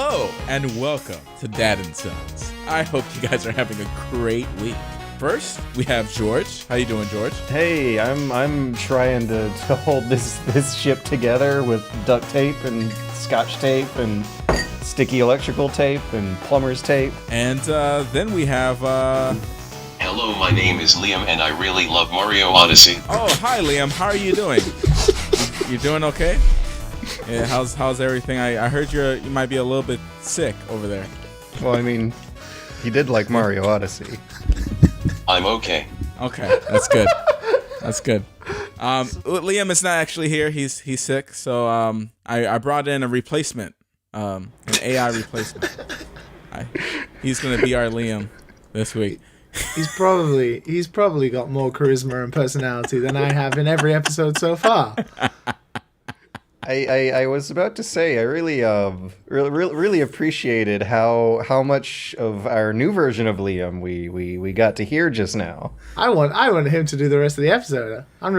Hello and welcome to Dad and Sons. I hope you guys are having a great week. First, we have George. How you doing, George? Hey, I'm trying to hold this ship together with duct tape and scotch tape and sticky electrical tape and plumber's tape. And then we have Hello, my name is Liam and I really love Mario Odyssey. Oh, hi Liam. How are you doing? You doing okay? Yeah, how's everything? I heard you might be a little bit sick over there. Well, I mean, he did like Mario Odyssey. I'm okay. Okay, that's good. That's good. Liam is not actually here. He's sick, so I brought in a replacement, an AI replacement. He's gonna be our Liam this week. He's probably got more charisma and personality than I have in every episode so far. I was about to say I really appreciated how much of our new version of Liam we got to hear just now. I want him to do the rest of the episode. I'm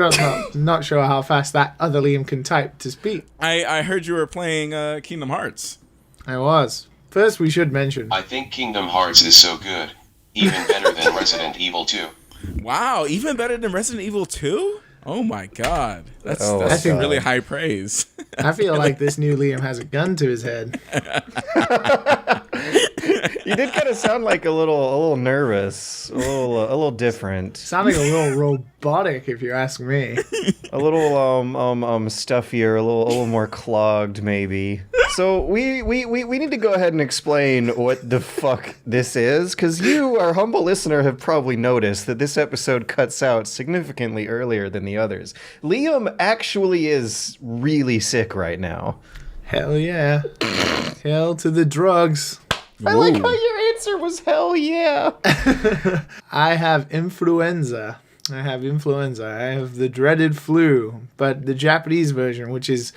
not sure how fast that other Liam can type to speak. I heard you were playing Kingdom Hearts. I was. First, we should mention. I think Kingdom Hearts is so good. Even better than Resident Evil 2. Wow, even better than Resident Evil 2? Oh my god. That's really high praise. I feel like this new Liam has a gun to his head. You did kind of sound like a little nervous, a little different. Sounding a little robotic, if you ask me. A little stuffier, a little more clogged, maybe. So we need to go ahead and explain what the fuck this is, because you, our humble listener, have probably noticed that this episode cuts out significantly earlier than the others. Liam actually is really sick right now. Hell yeah. Hell to the drugs. I like how your answer was hell yeah. I have influenza. I have the dreaded flu, but the Japanese version, which is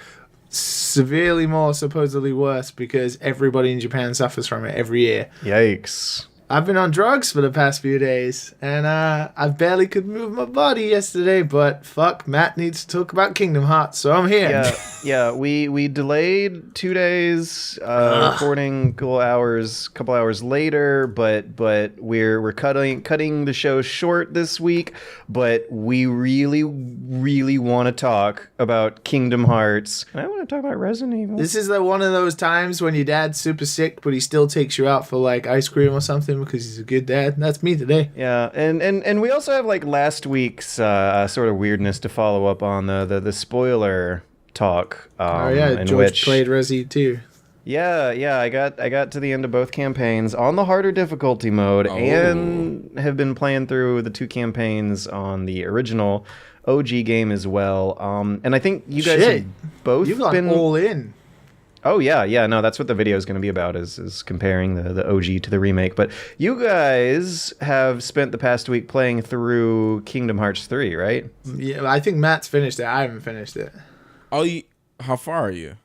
severely more supposedly worse because everybody in Japan suffers from it every year. Yikes. I've been on drugs for the past few days, and I barely could move my body yesterday, but fuck, Matt needs to talk about Kingdom Hearts, so I'm here. Yeah, we delayed 2 days, recording a couple hours later, but we're cutting the show short this week, but we really want to talk about Kingdom Hearts. And I want to talk about Resident Evil. This is one of those times when your dad's super sick, but he still takes you out for like ice cream or something because he's a good dad. That's me today. Yeah, and we also have like last week's sort of weirdness to follow up on the spoiler talk. George played Resi too. Yeah, I got to the end of both campaigns on the harder difficulty mode, and have been playing through the 2 campaigns on the original OG game as well. And I think you guys have both been all in. Oh yeah, no, that's what the video is going to be about, is comparing the OG to the remake. But you guys have spent the past week playing through Kingdom Hearts 3, right? Yeah, I think Matt's finished it. I haven't finished it. How far are you?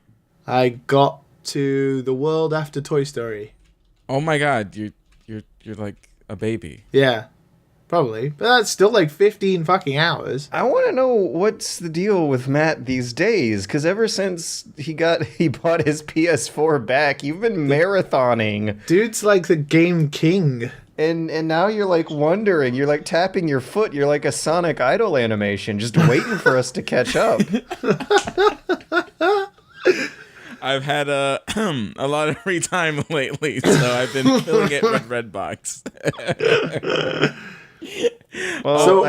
I got to the world after Toy Story. Oh my god, you're like a baby. Yeah. Probably. But that's still like 15 fucking hours. I want to know what's the deal with Matt these days, because ever since he bought his PS4 back, you've been marathoning. Dude's like the game king. And now you're like wondering, you're like tapping your foot, you're like a Sonic Idol animation, just waiting for us to catch up. I've had a lot of free time lately, so I've been filling it with Redbox. Well,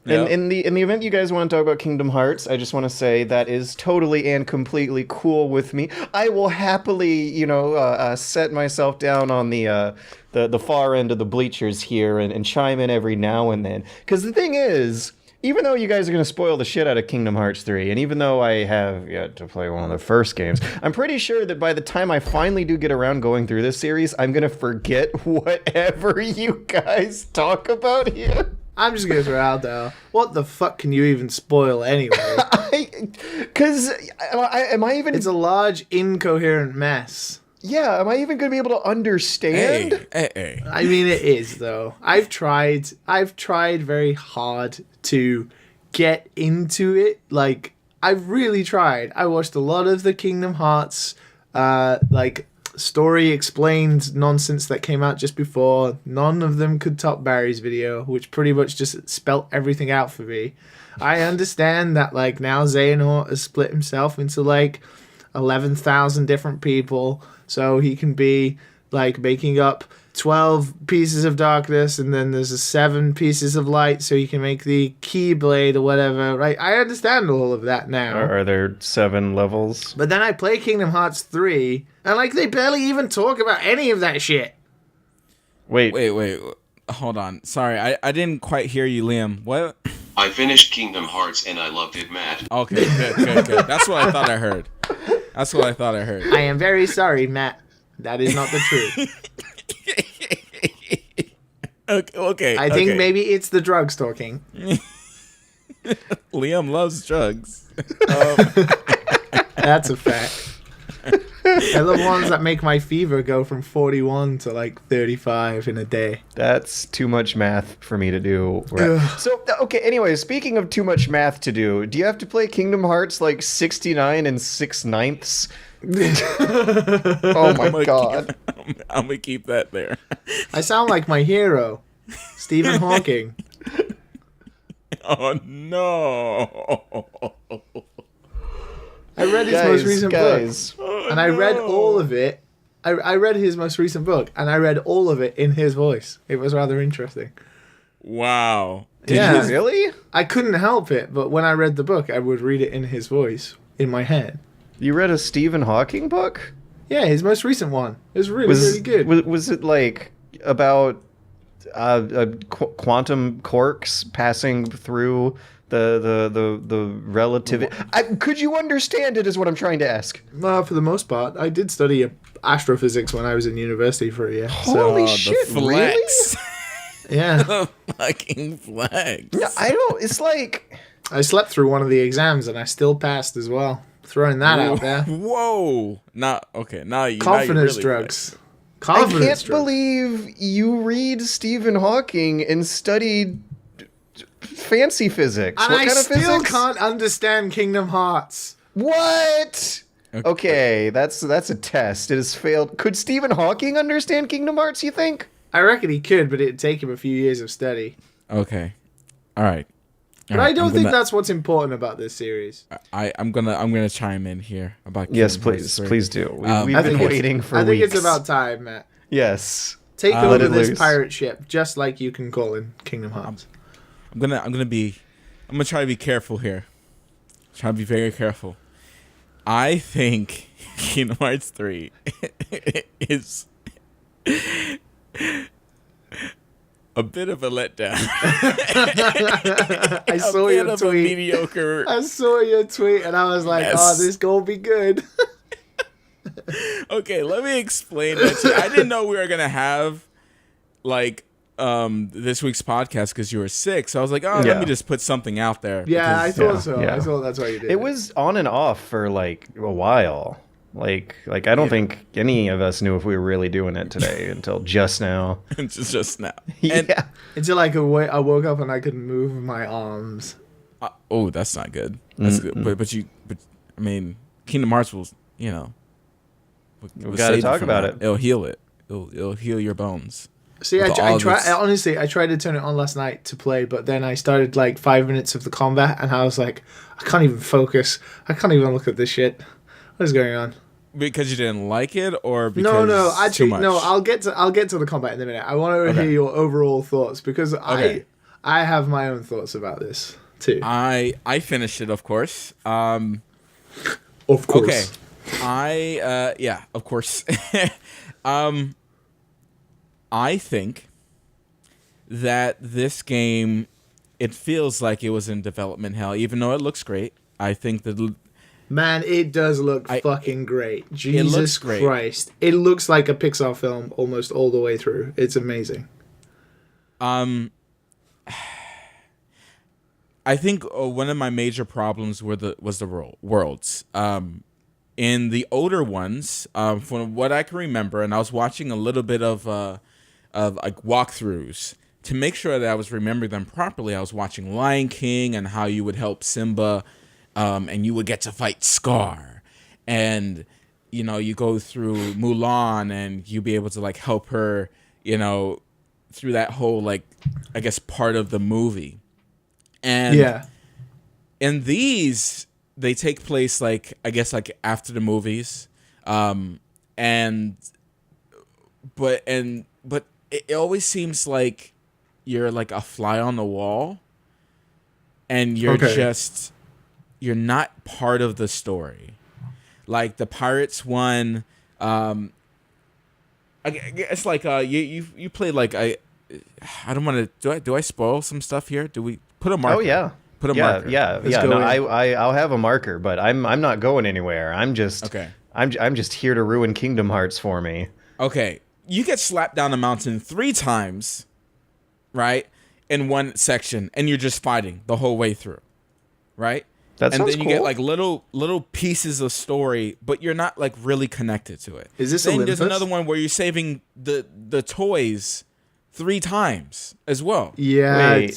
in the event you guys want to talk about Kingdom Hearts, I just want to say that is totally and completely cool with me. I will happily, set myself down on the far end of the bleachers here and chime in every now and then. Because the thing is, even though you guys are going to spoil the shit out of Kingdom Hearts 3, and even though I have yet to play one of the first games, I'm pretty sure that by the time I finally do get around going through this series, I'm going to forget whatever you guys talk about here. I'm just going to throw out there, what the fuck can you even spoil anyway? Because, am I even... It's a large, incoherent mess. Yeah, am I even going to be able to understand? Hey. I mean, it is, though. I've tried very hard to get into it. Like, I've really tried. I watched a lot of the Kingdom Hearts, story explained nonsense that came out just before. None of them could top Barry's video, which pretty much just spelt everything out for me. I understand that like now Xehanort has split himself into like 11,000 different people, so he can be like making up 12 pieces of darkness, and then there's 7 pieces of light, so you can make the Keyblade or whatever, right? I understand all of that now. Are there 7 levels? But then I play Kingdom Hearts 3, and like they barely even talk about any of that shit. Wait. Hold on. Sorry, I didn't quite hear you, Liam. What? I finished Kingdom Hearts and I loved it, Matt. Okay, good. That's what I thought I heard. I am very sorry, Matt. That is not the truth. Okay. I think maybe it's the drugs talking. Liam loves drugs. That's a fact. They're the ones that make my fever go from 41 to like 35 in a day. That's too much math for me to do. So, okay, anyway, speaking of too much math to do you have to play Kingdom Hearts like 69 and 6/9? Oh my god. I'm gonna keep that there. I sound like my hero, Stephen Hawking. Oh no. I read his most recent book, and I read all of it. I read his most recent book, and I read all of it in his voice. It was rather interesting. Wow. Did you really? I couldn't help it, but when I read the book, I would read it in his voice, in my head. You read a Stephen Hawking book? Yeah, his most recent one. It was really good. Was it like about quantum quarks passing through the relativity? Could you understand it is what I'm trying to ask. For the most part. I did study astrophysics when I was in university for a year. Holy shit, the flex. Really? Yeah. The fucking flex. Yeah, I don't, it's like... I slept through one of the exams and I still passed as well. Throwing that out there. Whoa. Confidence drugs. I can't believe you read Stephen Hawking and studied fancy physics. And what I kind of still physics? can't understand Kingdom Hearts. What? Okay, that's a test. It has failed. Could Stephen Hawking understand Kingdom Hearts, you think? I reckon he could, but it'd take him a few years of study. Okay. All right. But I don't think that's what's important about this series. I'm gonna chime in here about Yes, Kingdom please, Hearts 3. please do. We've been waiting for weeks. I think it's about time, Matt. Yes. Take over this loose. pirate ship, just like you can call in Kingdom Hearts. I'm gonna try to be careful here. Try to be very careful. I think Kingdom Hearts 3 is a bit of a letdown. I saw your tweet. Mediocre. I saw your tweet and I was like, Yes. oh, this gonna be good. Okay, let me explain that to you. I didn't know we were gonna have like this week's podcast because you were sick. So I was like, let me just put something out there. Yeah, I because, thought so. yeah. I thought that's why you did It was on and off for like a while. Like I don't think any of us knew if we were really doing it today until just now. just now. Yeah. Until I woke up and I could move my arms. Oh, that's not good. That's good. But I mean, Kingdom Hearts will, We got to talk about it. It'll heal it. It'll heal your bones. See, I tried to turn it on last night to play, but then I started like 5 minutes of the combat and I was like, I can't even focus. I can't even look at this shit. What is going on? Because you didn't like it, or because no, actually, too much? no. I'll get to the combat in a minute. I want to hear your overall thoughts because I have my own thoughts about this too. I finished it, of course. Of course. Okay. Of course. I think that this game, it feels like it was in development hell, even though it looks great. I think that. Man, it does look fucking great. Jesus it looks great. Christ. It looks like a Pixar film almost all the way through. It's amazing. I think one of my major problems was the worlds. In the older ones, from what I can remember, and I was watching a little bit of like walkthroughs to make sure that I was remembering them properly. I was watching Lion King and how you would help Simba. And you would get to fight Scar. And you know, you go through Mulan and you be able to like help her, you know, through that whole like, I guess, part of the movie. And in these, they take place like, I guess, like after the movies. But it always seems like you're like a fly on the wall, and you're you're not part of the story. Like the Pirates one, I guess like you played like I don't want to do I spoil some stuff here? Do we put a marker? Oh yeah. Put a marker. Yeah. No, I'll have a marker, but I'm not going anywhere. I'm just I'm just here to ruin Kingdom Hearts for me. Okay. You get slapped down a mountain 3 times, right? In one section, and you're just fighting the whole way through. Right? That sounds then you get like little pieces of story, but you're not like really connected to it. Is this then Olympus? There's another one where you're saving the toys 3 times as well. Yeah,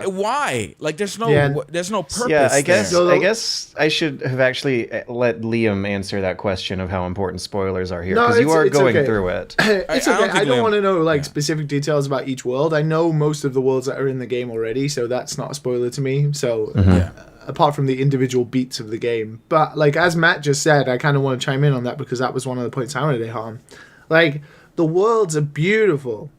why? Like there's no purpose. Yeah, I guess there. I guess I should have actually let Liam answer that question of how important spoilers are here, because you are going through it. It's okay. I don't want to know like specific details about each world. I know most of the worlds that are in the game already, so that's not a spoiler to me. So apart from the individual beats of the game, but like as Matt just said, I kind of want to chime in on that because that was one of the points I wanted to hit on. Like the worlds are beautiful.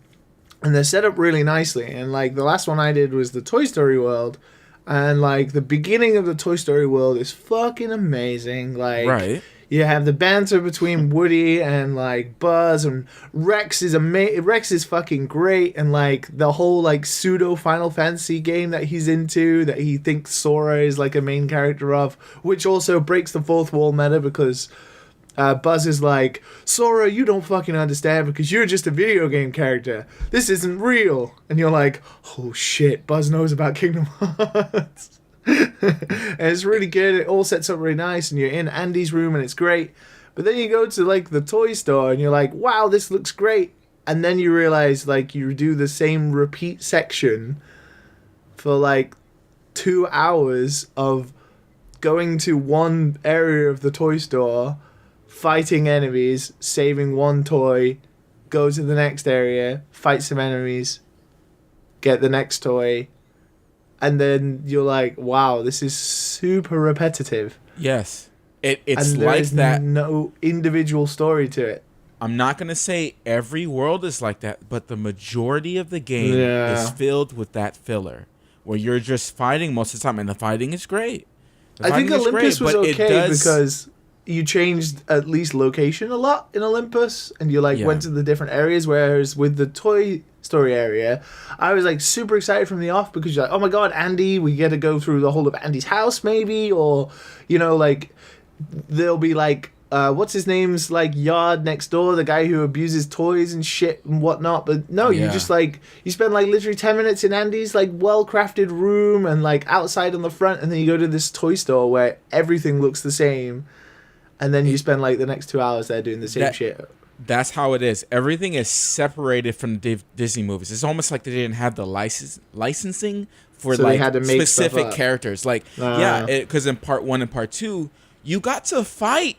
And they're set up really nicely. And, like, the last one I did was the Toy Story world. And, like, the beginning of the Toy Story world is fucking amazing. Like, you have the banter between Woody and, like, Buzz. And Rex is fucking great. And, like, the whole, like, pseudo Final Fantasy game that he's into, that he thinks Sora is, like, a main character of. Which also breaks the fourth wall meta because Buzz is like, Sora, you don't fucking understand because you're just a video game character. This isn't real. And you're like, oh shit, Buzz knows about Kingdom Hearts. And it's really good. It all sets up really nice. And you're in Andy's room and it's great. But then you go to like the toy store and you're like, wow, this looks great. And then you realize like you do the same repeat section for like 2 hours of going to one area of the toy store, fighting enemies, saving one toy, go to the next area, fight some enemies, get the next toy, and then you're like, wow, this is super repetitive. Yes. It's and like that. No individual story to it. I'm not going to say every world is like that, but the majority of the game is filled with that filler, where you're just fighting most of the time, and the fighting is great. I think Olympus was okay because you changed at least location a lot in Olympus, and you like went to the different areas, whereas with the Toy Story area, I was like super excited from the off because you're like, oh my god, Andy, we get to go through the whole of Andy's house maybe, or, you know, like, there'll be like, what's his name's like yard next door, the guy who abuses toys and shit and whatnot. But no, you just like, you spend like literally 10 minutes in Andy's like well-crafted room and like outside on the front, and then you go to this toy store where everything looks the same, and then you spend like the next 2 hours there doing the same shit. That's how it is. Everything is separated from the Disney movies. It's almost like they didn't have the licensing for so like specific characters. Like because in part 1 and part 2, you got to fight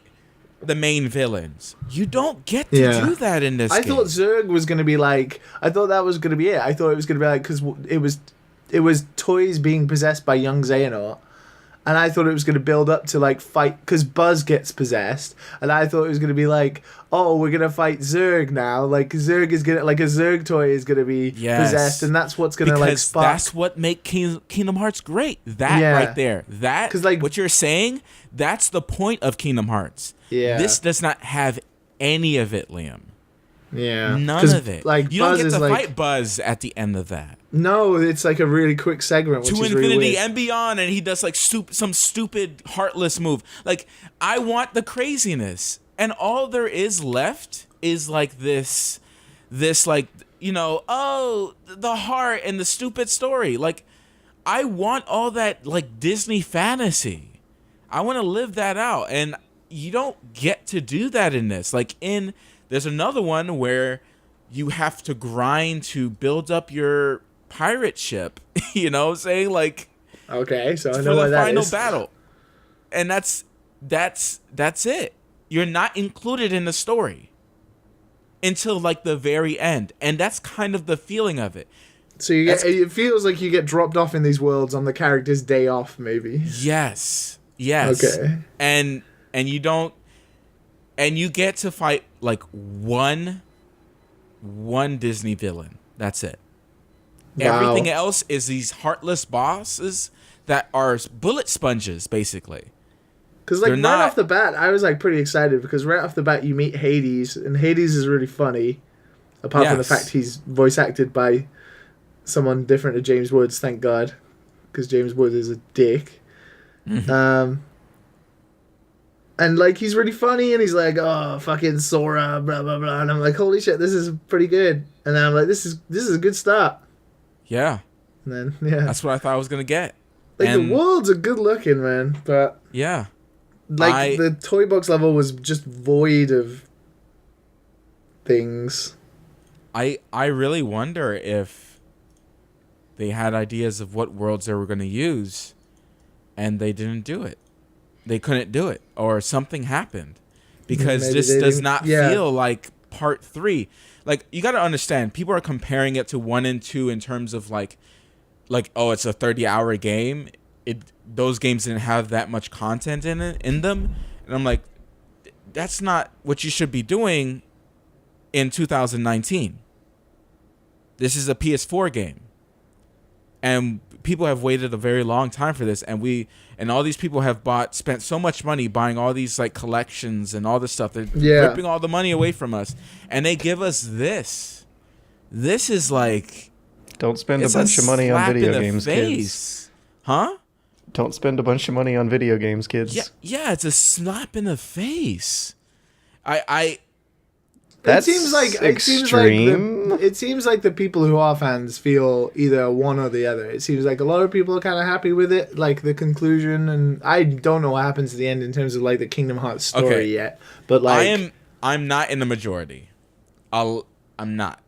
the main villains. You don't get to do that in this game. I thought Zurg was going to be like, I thought that was going to be it. I thought it was going to be like, because it was toys being possessed by young Xehanort. And I thought it was going to build up to like fight, because Buzz gets possessed. And I thought it was going to be like, oh, we're going to fight Zurg now. Like Zurg is going to, like a Zurg toy is going to be possessed. And that's what's going to like spark. That's what make Kingdom Hearts great. That right there. That, because like what you're saying, that's the point of Kingdom Hearts. Yeah. This does not have any of it, Liam. Yeah. None of it. Like, you Buzz don't get to like, fight Buzz at the end of that. No, it's like a really quick segment, which to is infinity really and beyond, and he does like some stupid heartless move. Like, I want the craziness, and all there is left is like this like, you know, oh, the heart and the stupid story. Like, I want all that like Disney fantasy. I want to live that out, and you don't get to do that in this. Like there's another one where you have to grind to build up your pirate ship, you know what I'm saying? Like, okay, so I know what that is. For the final battle. And that's it. you're not included in the story until like the very end, and that's kind of the feeling of it. So it feels like you get dropped off in these worlds on the character's day off, maybe. Yes. Okay. And you don't, and you get to fight like one Disney villain. That's it. Wow. Everything else is these heartless bosses that are bullet sponges, basically. Because like off the bat, I was like pretty excited because right off the bat you meet Hades, and Hades is really funny. Apart from the fact he's voice acted by someone different to James Woods, thank God, because James Woods is a dick. Mm-hmm. And like he's really funny, and he's like, "Oh, fucking Sora, blah blah blah," and I'm like, "Holy shit, this is pretty good." And then I'm like, "This is a good start." Yeah. And then that's what I thought I was gonna get. Like the worlds are good looking, man, but yeah, like the toy box level was just void of things. I really wonder if they had ideas of what worlds they were going to use, and they didn't do it. They couldn't do it, or something happened, because this does not feel like part 3. Like, you got to understand, people are comparing it to 1 and 2 in terms of like oh, it's a 30-hour game. Those games didn't have that much content in them, and I'm like, that's not what you should be doing in 2019. This is a PS4 game, and people have waited a very long time for this, and all these people have spent so much money buying all these like collections and all this stuff. They're ripping all the money away from us, and they give us this. This is like, don't spend a bunch of money on video games, kids. Huh? Don't spend a bunch of money on video games, kids. Yeah, it's a slap in the face. That's it seems like the people who are fans feel either one or the other. It seems like a lot of people are kind of happy with it, like the conclusion, and I don't know what happens at the end in terms of like the Kingdom Hearts story yet. But like, I'm not in the majority. I'm not.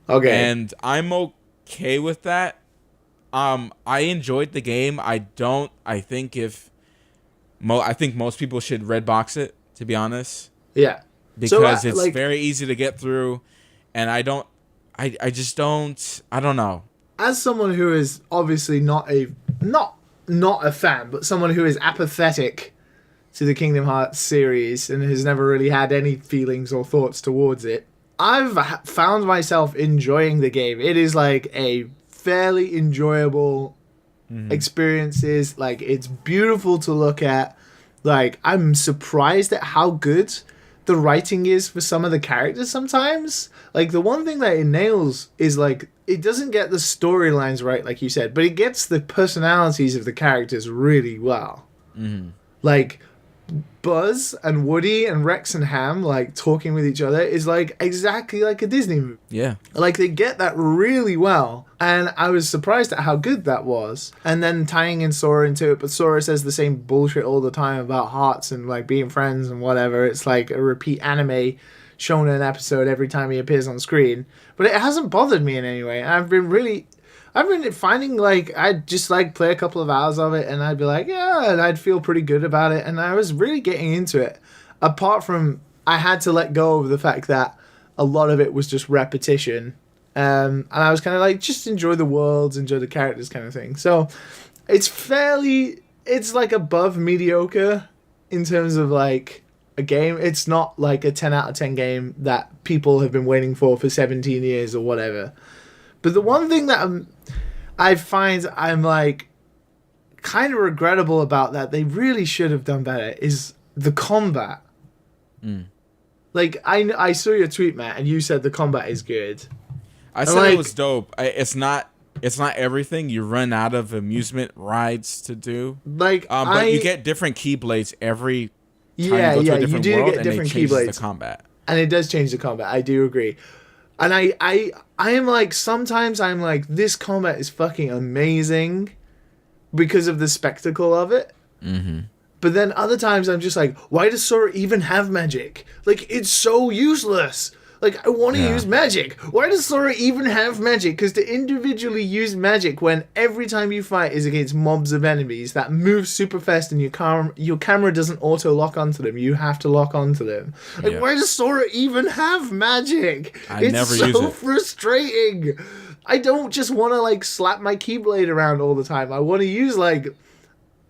Okay. And I'm okay with that. I enjoyed the game. I think most people should red box it, to be honest. Yeah. Because it's very easy to get through, and I don't know. As someone who is obviously not a fan, but someone who is apathetic to the Kingdom Hearts series and has never really had any feelings or thoughts towards it, I've found myself enjoying the game. It is like a fairly enjoyable experiences. Like, it's beautiful to look at. Like, I'm surprised at how good the writing is for some of the characters sometimes. Like, the one thing that it nails is like, it doesn't get the storylines right, like you said, but it gets the personalities of the characters really well. Like, Buzz and Woody and Rex and Ham, like, talking with each other is like exactly like a Disney movie. Yeah. Like, they get that really well, and I was surprised at how good that was. And then tying in Sora into it, but Sora says the same bullshit all the time about hearts and like being friends and whatever. It's like a repeat anime shown in an episode every time he appears on screen, but it hasn't bothered me in any way. I've been finding, like, I'd just like play a couple of hours of it and I'd be like, yeah, and I'd feel pretty good about it, and I was really getting into it. Apart from, I had to let go of the fact that a lot of it was just repetition, and I was kind of like, just enjoy the worlds, enjoy the characters, kind of thing. So it's like above mediocre in terms of like a game. It's not like a 10 out of 10 game that people have been waiting for 17 years or whatever. But the one thing that I find I'm like kind of regrettable about that they really should have done better is the combat. Like, I saw your tweet, Matt, and you said the combat is good. I said it was dope. It's not everything. You run out of amusement rides to do. Like, but you get different keyblades every time you go to a different world, get different keyblades. The combat, and it does change the combat. I do agree. And I am like, sometimes I'm like, this combat is fucking amazing because of the spectacle of it. But then other times I'm just like, why does Sora even have magic? Like, it's so useless. Like, I want to use magic. Why does Sora even have magic? Because to individually use magic when every time you fight is against mobs of enemies that move super fast and your camera doesn't auto-lock onto them, you have to lock onto them. Like, why does Sora even have magic? It's so frustrating. I don't just want to, like, slap my Keyblade around all the time. I want to use, like,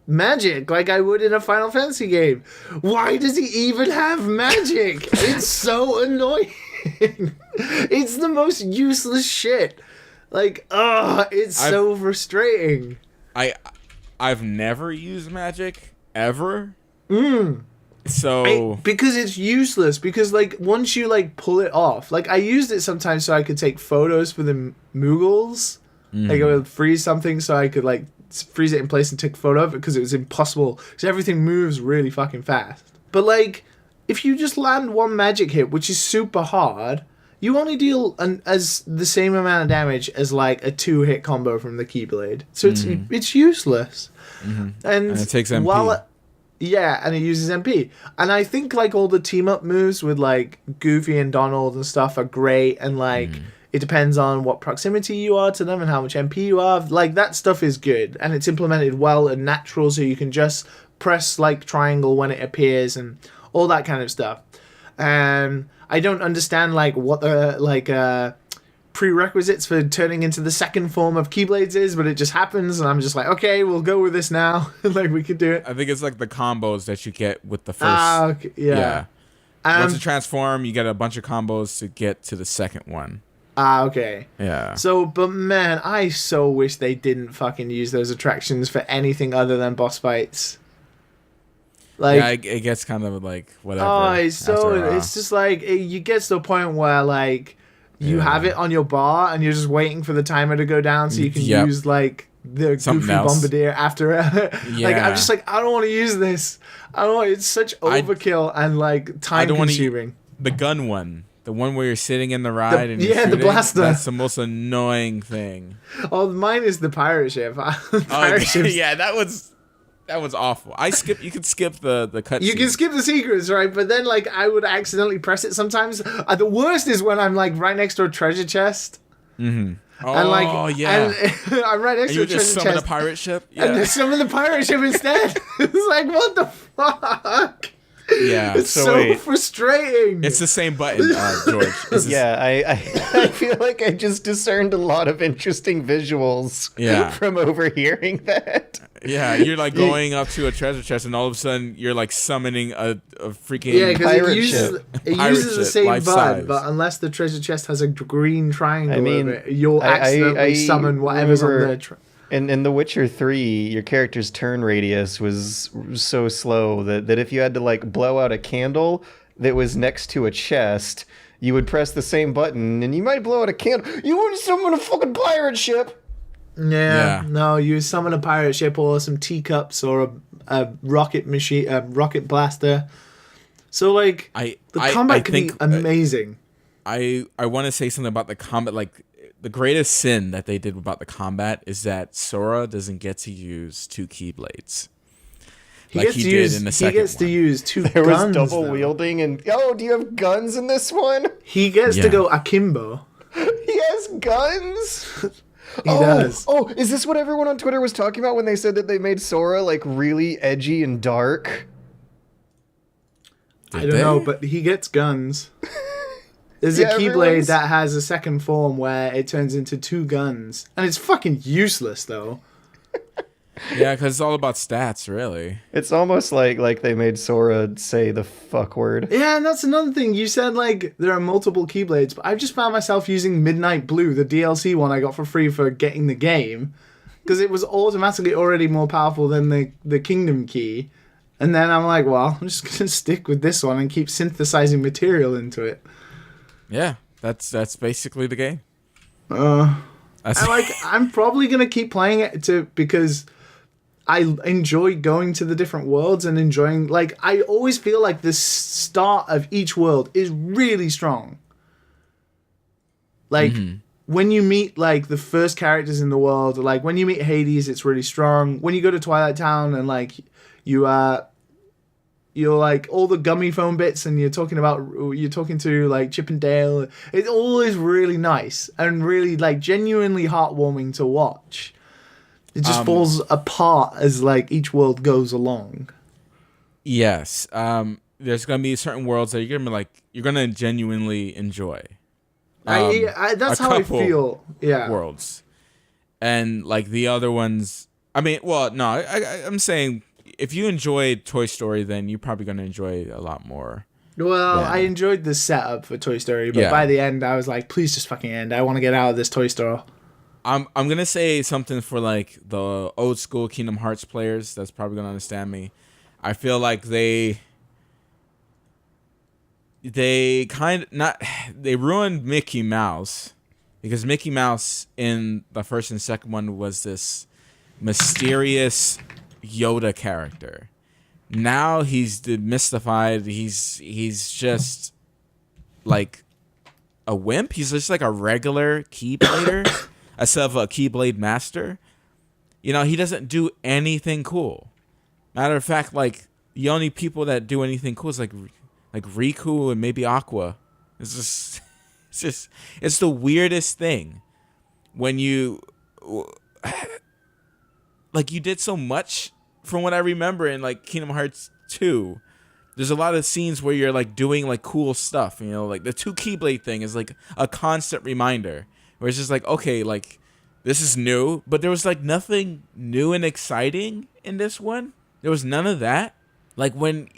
magic like I would in a Final Fantasy game. Why does he even have magic? It's so annoying. It's the most useless shit. Like, it's so frustrating. I've never used magic ever. Because it's useless. Because, like, once you, like, pull it off, like, I used it sometimes so I could take photos for the Moogles. Like, I would freeze something so I could, like, freeze it in place and take a photo of it because it was impossible. Because everything moves really fucking fast. But, like, if you just land one magic hit, which is super hard, you only deal as the same amount of damage as, like, a 2-hit combo from the Keyblade. So it's useless. And it takes MP. And it uses MP. And I think, like, all the team-up moves with, like, Goofy and Donald and stuff are great. And, like, it depends on what proximity you are to them and how much MP you have. Like, that stuff is good. And it's implemented well and natural, so you can just press, like, triangle when it appears and all that kind of stuff. I don't understand, like, what the, like, prerequisites for turning into the second form of Keyblades is, but it just happens, and I'm just like, okay, we'll go with this now. Like, we could do it. I think it's, like, the combos that you get with the first... Okay, yeah. Once you transform, you get a bunch of combos to get to the second one. Okay. Yeah. So, but man, I so wish they didn't fucking use those attractions for anything other than boss fights. Like, yeah, it gets kind of like whatever. Oh, it's just like you get to a point where like you have it on your bar and you're just waiting for the timer to go down so you can use like the something Goofy else. Bombardier after it. Like I'm just like I don't want to use this. I don't want. It's such overkill and like time consuming. The gun one. The one where you're sitting in the ride and you're the blaster. That's the most annoying thing. Oh, mine is the pirate ship. Yeah, that was awful. You could skip the cutscenes. You can skip the secrets, right? But then, like, I would accidentally press it sometimes. The worst is when I'm like right next to a treasure chest. Mm-hmm. Oh, and, like, yeah. And I'm right next to a treasure chest. And you just summon a pirate ship? Yeah. And summon the pirate ship instead. It's like, what the fuck? Yeah. It's so frustrating. It's the same button, George. I feel like I just discerned a lot of interesting visuals from overhearing that. Yeah, you're like going up to a treasure chest and all of a sudden you're like summoning a freaking pirate ship. It uses the same button, but unless the treasure chest has a green triangle over it, you'll accidentally summon whatever's on there. In The Witcher 3, your character's turn radius was so slow that if you had to like blow out a candle that was next to a chest, you would press the same button and you might blow out a candle. You wouldn't summon a fucking pirate ship. Yeah, no, you summon a pirate ship or some teacups or a rocket machine, a rocket blaster. So like, the combat can be amazing. I want to say something about the combat, like. The greatest sin that they did about the combat is that Sora doesn't get to use 2 Keyblades. He did in the second one. He gets to use 2 guns. There was double wielding and... Oh, do you have guns in this one? He gets to go akimbo. He has guns? He does. Oh, is this what everyone on Twitter was talking about when they said that they made Sora, like, really edgy and dark? I don't know, but he gets guns. There's a Keyblade that has a second form where it turns into 2 guns. And it's fucking useless, though. Yeah, because it's all about stats, really. It's almost like they made Sora say the fuck word. Yeah, and that's another thing. You said, like, there are multiple Keyblades, but I've just found myself using Midnight Blue, the DLC one I got for free for getting the game, because it was automatically already more powerful than the Kingdom Key. And then I'm like, well, I'm just going to stick with this one and keep synthesizing material into it. Yeah, that's basically the game. I'm probably gonna keep playing it because I enjoy going to the different worlds and enjoying. Like, I always feel like the start of each world is really strong. Like when you meet like the first characters in the world, like when you meet Hades, it's really strong. When you go to Twilight Town and like you you're like all the gummy foam bits, and you're talking to like Chip and Dale. It's always really nice and really like genuinely heartwarming to watch. It just falls apart as like each world goes along. Yes. There's gonna be certain worlds that you're gonna genuinely enjoy. That's how I feel. Yeah. Worlds, and like the other ones. I mean, well, no, I'm saying if you enjoyed Toy Story, then you're probably gonna enjoy a lot more. Well, I enjoyed the setup for Toy Story, but by the end, I was like, please just fucking end. I want to get out of this toy store. I'm gonna say something for like the old school Kingdom Hearts players. That's probably gonna understand me. I feel like they ruined Mickey Mouse, because Mickey Mouse in the first and second one was this mysterious Yoda character. Now he's demystified. He's just like a wimp. He's just like a regular Keyblade instead of a Keyblade master. You know, he doesn't do anything cool. Matter of fact, like the only people that do anything cool is like Riku and maybe Aqua. It's the weirdest thing when you like you did so much from what I remember in like Kingdom Hearts 2. There's a lot of scenes where you're like doing like cool stuff, you know, like the 2 Keyblade thing is like a constant reminder where it's just like, okay, like this is new, but there was like nothing new and exciting in this one. There was none of that. Like when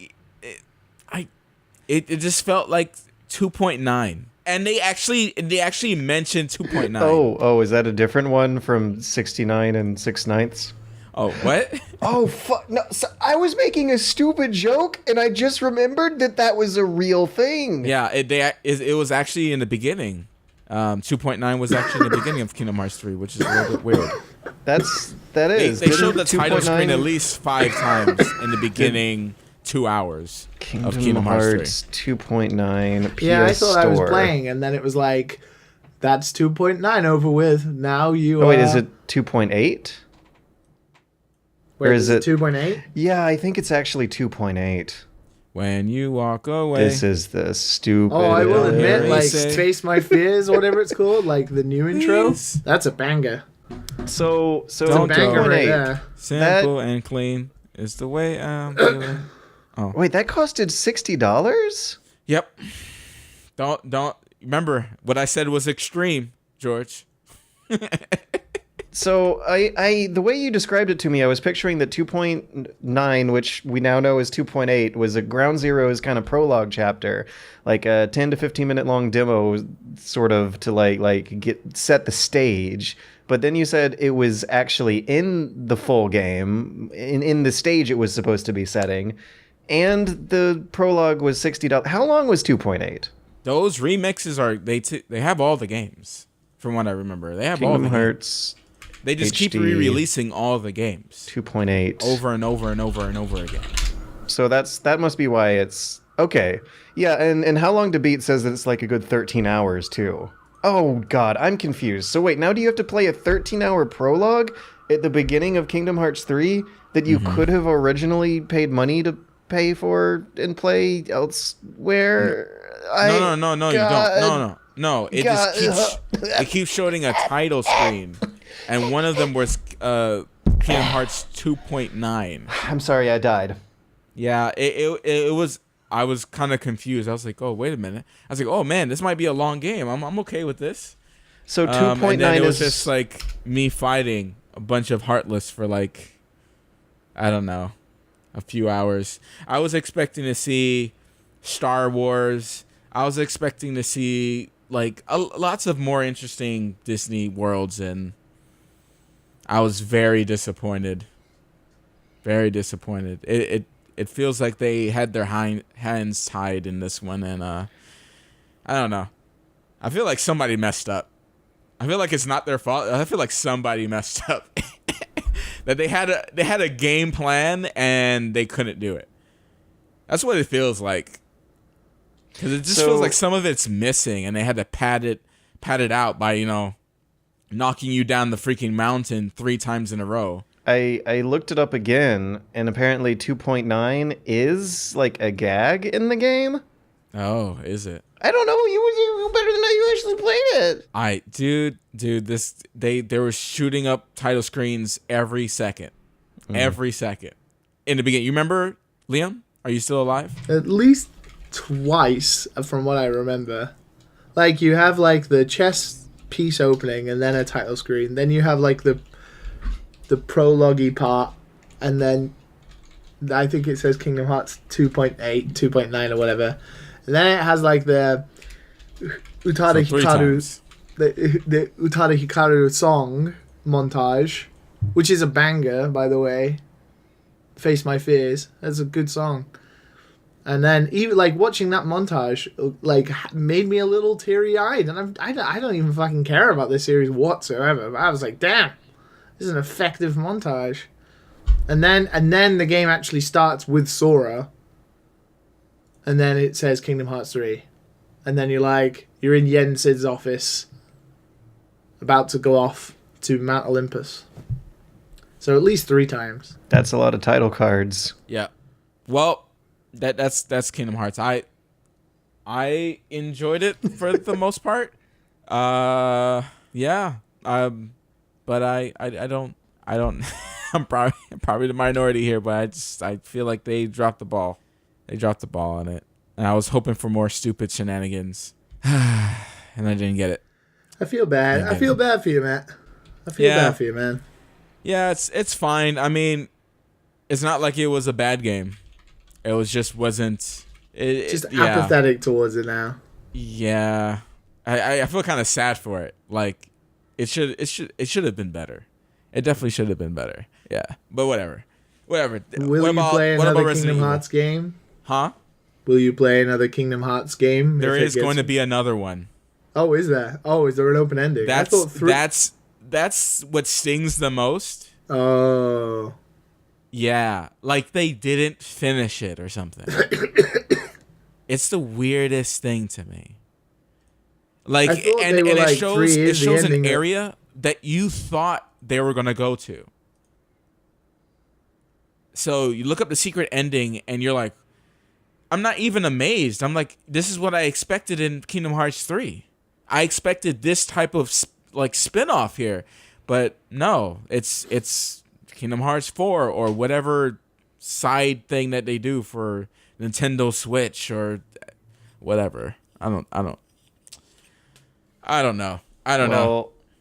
it just felt like 2.9. And they actually mentioned 2.9. Oh, is that a different one from 69 and 6/9? Oh, what? Oh, fuck. No, so I was making a stupid joke, and I just remembered that was a real thing. Yeah, it was actually in the beginning. 2.9 was actually in the beginning of Kingdom Hearts 3, which is a little bit weird. That is. They showed the title screen at least 5 times in the beginning 2 hours of Kingdom Hearts 2.9 PS Yeah, I thought Store. I was playing, and then it was like, that's 2.9 over with. Now you. Oh wait, is it 2.8? Wait, is it 2.8? Yeah, I think it's actually 2.8. When you walk away. This is the stupid. Oh, I will admit, like say. Face My Fears or whatever it's called, like the new intro. Yes. That's a banger. So It's a banger right there. Simple and clean is the way I'm feeling. Oh. Wait, that costed $60? Yep. Don't remember what I said was extreme, George. So I the way you described it to me, I was picturing that 2.9, which we now know is 2.8, was a Ground Zeroes kind of prologue chapter, like a 10 to 15 minute long demo, sort of to like set the stage. But then you said it was actually in the full game, in the stage it was supposed to be setting, and the prologue was $60. How long was 2.8? Those remixes are they have all the games, from what I remember. They have all the Kingdom Hearts. games. They just keep HD, re-releasing all the games 2.8 over and over and over and over again. So that must be why it's okay. Yeah, and How Long to Beat says that it's like a good 13 hours too. Oh god, I'm confused. So wait, now do you have to play a 13-hour prologue at the beginning of Kingdom Hearts 3 that you could have originally paid money to pay for and play elsewhere? No, you don't. No. It keeps showing a title screen, and one of them was Kingdom Hearts 2.9. I'm sorry, I died. Yeah, it was. I was kind of confused. I was like, oh, wait a minute. I was like, oh man, this might be a long game. I'm okay with this. So 2.9 and then it was is just like me fighting a bunch of Heartless for like, I don't know, a few hours. I was expecting to see Star Wars. I was expecting to see like lots of more interesting Disney worlds, and I was very disappointed. Very disappointed. It feels like they had their hands tied in this one, and I don't know. I feel like somebody messed up. I feel like it's not their fault. I feel like somebody messed up. That they had a game plan and they couldn't do it. That's what it feels like. Because it just feels like some of it's missing, and they had to pad it out by knocking you down the freaking mountain 3 times in a row. I looked it up again, and apparently 2.9 is like a gag in the game. Oh, is it? I don't know. You better than that. You actually played it. Dude, they were shooting up title screens every second. Every second. In the beginning. You remember, Liam? Are you still alive? At least twice, from what I remember. Like, you have, like, the chess piece opening and then a title screen. Then you have, like, the prologue-y part. And then I think it says Kingdom Hearts 2.8, 2.9 or whatever. And then it has, like, the Utada Hikaru... The Utada Hikaru song montage, which is a banger, by the way. Face My Fears. That's a good song. And then even like watching that montage like made me a little teary-eyed, and I don't even fucking care about this series whatsoever. But I was like, damn, this is an effective montage. And then the game actually starts with Sora, and then it says Kingdom Hearts 3, and then you're in Yen Sid's office, about to go off to Mount Olympus. So at least 3 times. That's a lot of title cards. Yeah. Well, that's Kingdom Hearts. I enjoyed it for the most part. Yeah. But I don't I'm probably the minority here, but I feel like they dropped the ball. They dropped the ball on it. And I was hoping for more stupid shenanigans. And I didn't get it. I feel bad. I feel bad for you, Matt. I feel bad for you, man. Yeah, it's fine. I mean, it's not like it was a bad game. It was just wasn't. Apathetic towards it now. Yeah, I feel kind of sad for it. Like, it should have been better. It definitely should have been better. Yeah, but whatever. Will you play another Kingdom Hearts game? Huh? Will you play another Kingdom Hearts game? There is going to be another one. Oh, is there? Oh, is there an open ending? That's what stings the most. Oh. Yeah, like they didn't finish it or something. It's the weirdest thing to me. Like, and it shows an area that you thought they were gonna go to. So you look up the secret ending and you're like, I'm not even amazed. I'm like, this is what I expected in Kingdom Hearts 3. I expected this type of like spin-off here, but no, it's Kingdom Hearts 4 or whatever side thing that they do for Nintendo Switch or whatever. I don't know.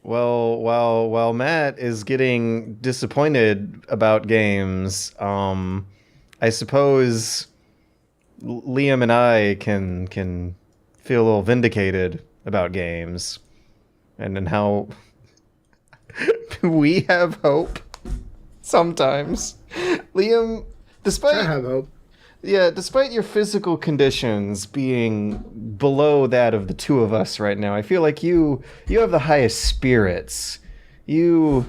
Well, while Matt is getting disappointed about games, I suppose Liam and I can feel a little vindicated about games and how we have hope sometimes. Liam, I have hope. Yeah, despite your physical conditions being below that of the two of us right now, I feel like you have the highest spirits. You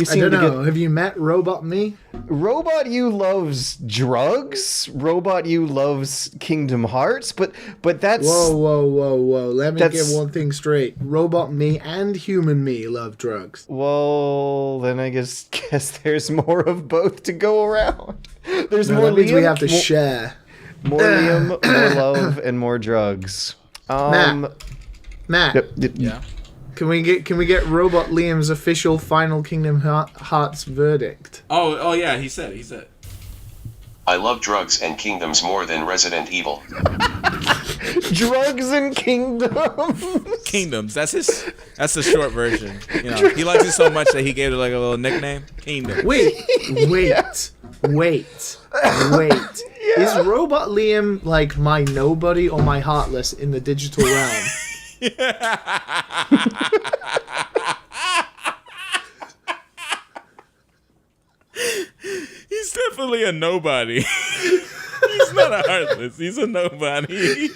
seem I don't know. Have you met Robot Me? Robot You loves drugs. Robot You loves Kingdom Hearts, but that's Whoa. Let me get one thing straight. Robot Me and Human Me love drugs. Well, then I guess there's more of both to go around. There's more that means Liam, we have to share. More Liam, more love, and more drugs. Matt. Yeah. Can we get Robot Liam's official final Kingdom Hearts verdict? Oh yeah, he said. I love drugs and kingdoms more than Resident Evil. Drugs and kingdoms. Kingdoms. That's the short version. You know, he likes it so much that he gave it like a little nickname. Kingdom. Wait. Yeah. Is Robot Liam like my nobody or my heartless in the digital realm? He's definitely a nobody. He's not a heartless. He's a nobody.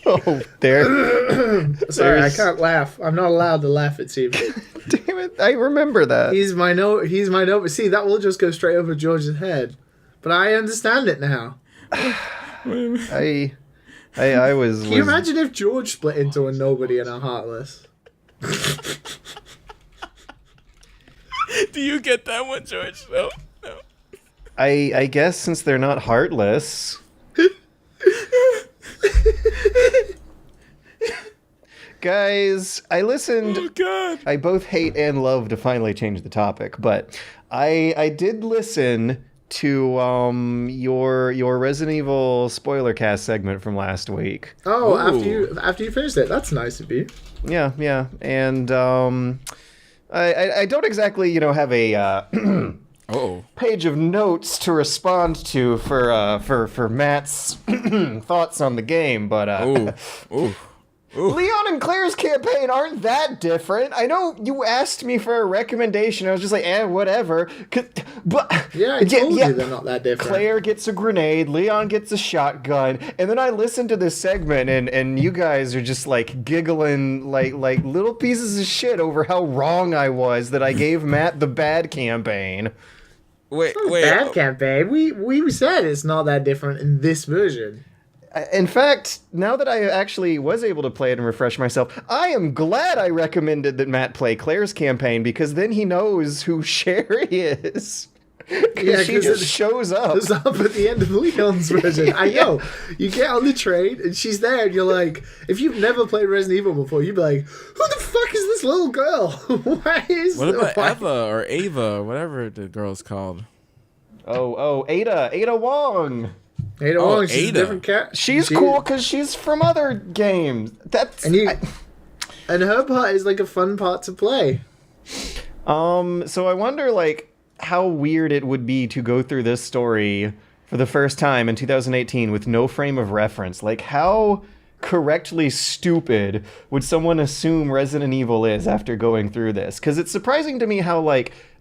Oh, there. Sorry, I can't laugh. I'm not allowed to laugh at Steve. Damn it! I remember that. He's my nobody. See, that will just go straight over George's head. But I understand it now. I was. Can you imagine if George split into a nobody and a heartless? Do you get that one, George? No. I guess since they're not heartless. Guys, I listened. Oh God! I both hate and love to finally change the topic, but I did listen to your Resident Evil spoiler cast segment from last week. Oh, Ooh. after you finished it, that's nice of you. Yeah, and I don't exactly have a page of notes to respond to for Matt's thoughts on the game, but Ooh. Leon and Claire's campaign aren't that different. I know you asked me for a recommendation. I was just like, whatever. But Yeah, I told you they're not that different. Claire gets a grenade, Leon gets a shotgun, and then I listened to this segment, and you guys are just like giggling like little pieces of shit over how wrong I was that I gave Matt the bad campaign. Wait. Bad campaign. We said it's not that different in this version. In fact, now that I actually was able to play it and refresh myself, I am glad I recommended that Matt play Claire's campaign, because then he knows who Sherry is. Yeah, she just shows up. It's up at the end of Leon's version. I know. You get on the train and she's there, and you're like, if you've never played Resident Evil before, you'd be like, who the fuck is this little girl? What about Eva or Ava, whatever the girl's called? Oh, Ada Wong. Ada Wong, she's a different cat. She's cool because she's from other games. And her part is like a fun part to play. So I wonder how weird it would be to go through this story for the first time in 2018 with no frame of reference. Like, how correctly stupid would someone assume Resident Evil is after going through this? Because it's surprising to me how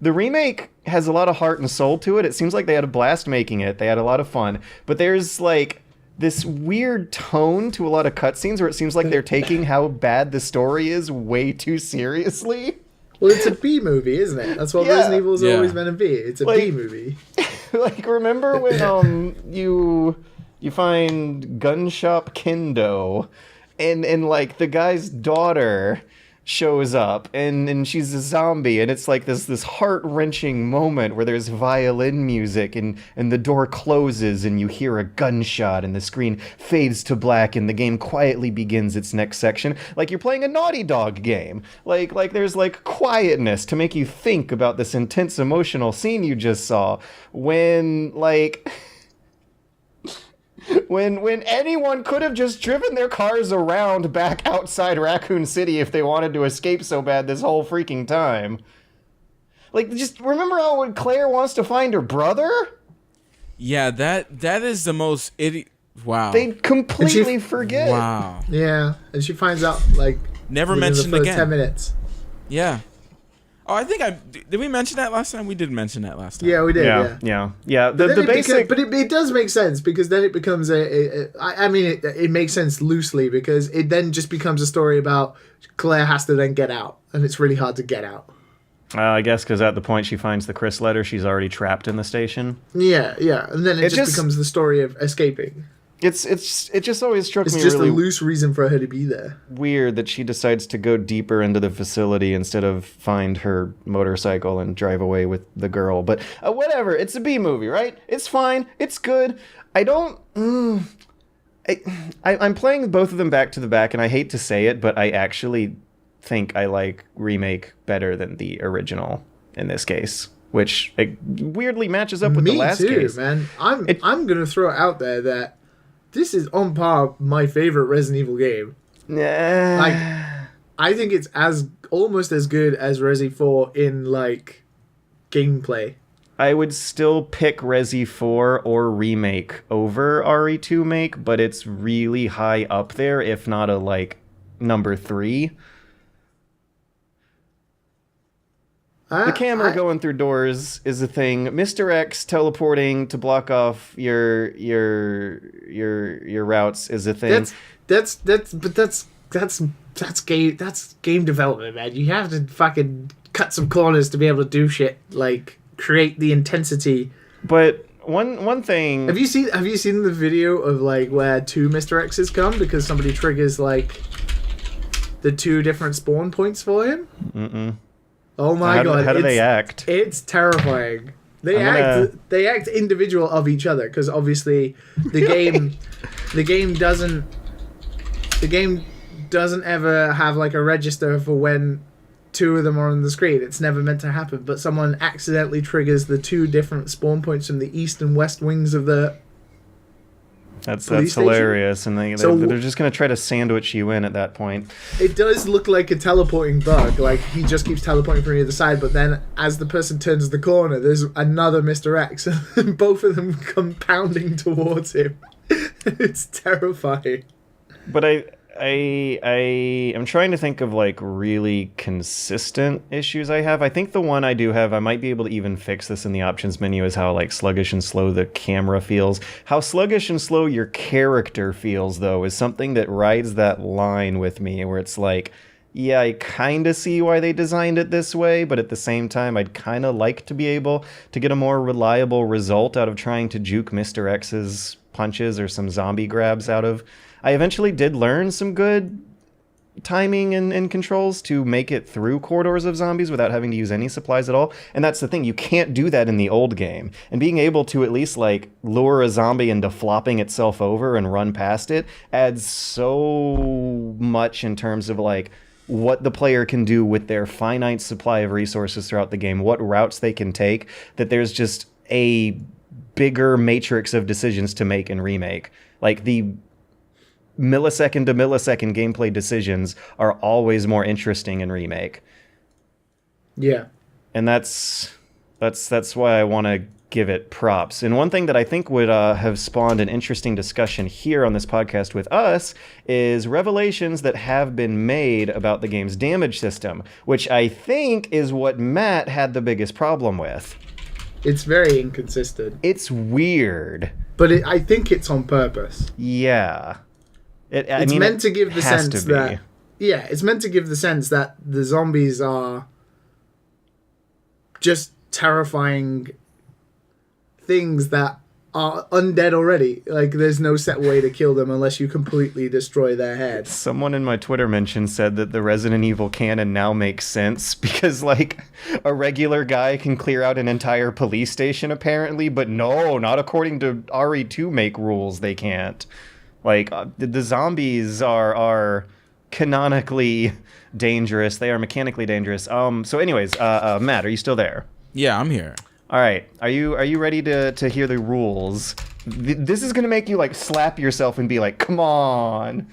the remake has a lot of heart and soul to it. It seems like they had a blast making it. They had a lot of fun. But there's this weird tone to a lot of cutscenes where it seems like they're taking how bad the story is way too seriously. Well, it's a B movie, isn't it? That's what Resident Evil's always meant to be. It's a B movie. Remember when you find Gun Shop Kendo, and the guy's daughter shows up, and she's a zombie, and it's this heart-wrenching moment where there's violin music, and the door closes, and you hear a gunshot, and the screen fades to black, and the game quietly begins its next section, like you're playing a Naughty Dog game. There's quietness to make you think about this intense emotional scene you just saw, when When anyone could have just driven their cars around back outside Raccoon City if they wanted to escape so bad this whole freaking time. Just remember how when Claire wants to find her brother? Yeah, that is the most wow. They completely forget. Wow. Yeah, and she finds out never mentioned the first again. 10 minutes. Yeah. Oh, I think did we mention that last time? We did mention that last time. Yeah, we did. Yeah. The basic, but it does make sense, because then it becomes it makes sense loosely, because it then just becomes a story about Claire has to then get out, and it's really hard to get out. I guess because at the point she finds the Chris letter, she's already trapped in the station. Yeah, and then it just becomes the story of escaping. It just always struck me It's just really a loose reason for her to be there. Weird that she decides to go deeper into the facility instead of find her motorcycle and drive away with the girl. But whatever, it's a B movie, right? It's fine, it's good. I'm playing both of them back to the back, and I hate to say it, but I actually think I like remake better than the original in this case, which weirdly matches up with the last case. Me too, man. I'm gonna throw it out there that this is on par with my favorite Resident Evil game. I think it's almost as good as Resi 4 in gameplay. I would still pick Resi 4 or remake over RE2 make, but it's really high up there, if not a number 3. The camera going through doors is a thing. Mr. X teleporting to block off your routes is a thing. That's game development, man. You have to fucking cut some corners to be able to do shit create the intensity. But one thing. Have you seen the video of where 2 Mr. X's come because somebody triggers there's the 2 different spawn points for him. Mm-mm. Oh my god! How do they act? It's terrifying. They act individual of each other because obviously the game doesn't ever have like a register for when 2 of them are on the screen. It's never meant to happen, but someone accidentally triggers the 2 different spawn points from the east and west wings of the That's hilarious, and they're just gonna try to sandwich you in at that point. It does look like a teleporting bug, like he just keeps teleporting from the other side, but then as the person turns the corner, there's another Mr. X, and both of them come pounding towards him. It's terrifying. But I am trying to think of like really consistent issues I have. I think the one I do have, I might be able to even fix this in the options menu, is how like sluggish and slow the camera feels. How sluggish and slow your character feels, though, is something that rides that line with me, where it's like, yeah, I kind of see why they designed it this way, but at the same time, I'd kind of like to be able to get a more reliable result out of trying to juke Mr. X's punches or some zombie grabs out of. I eventually did learn some good timing and controls to make it through corridors of zombies without having to use any supplies at all. And that's the thing, you can't do that in the old game. And being able to at least like lure a zombie into flopping itself over and run past it adds so much in terms of like what the player can do with their finite supply of resources throughout the game, what routes they can take, that there's just a bigger matrix of decisions to make in Remake. Like the millisecond to millisecond gameplay decisions are always more interesting in Remake. Yeah. And that's why I want to give it props. And one thing that I think would have spawned an interesting discussion here on this podcast with us is revelations that have been made about the game's damage system, which I think is what Matt had the biggest problem with. It's very inconsistent. It's weird. But I think it's on purpose. Yeah. It's meant to give the sense that... Yeah, it's meant to give the sense that the zombies are just terrifying things that are undead already. Like, there's no set way to kill them unless you completely destroy their head. Someone in my Twitter mention said that the Resident Evil canon now makes sense because, like, a regular guy can clear out an entire police station, apparently, but no, not according to RE2 make rules, they can't. Like, the zombies are canonically dangerous. They are mechanically dangerous. So anyways, Matt, are you still there? Yeah, I'm here. All right. Are you ready to hear the rules? This is going to make you, like, slap yourself and be like, come on.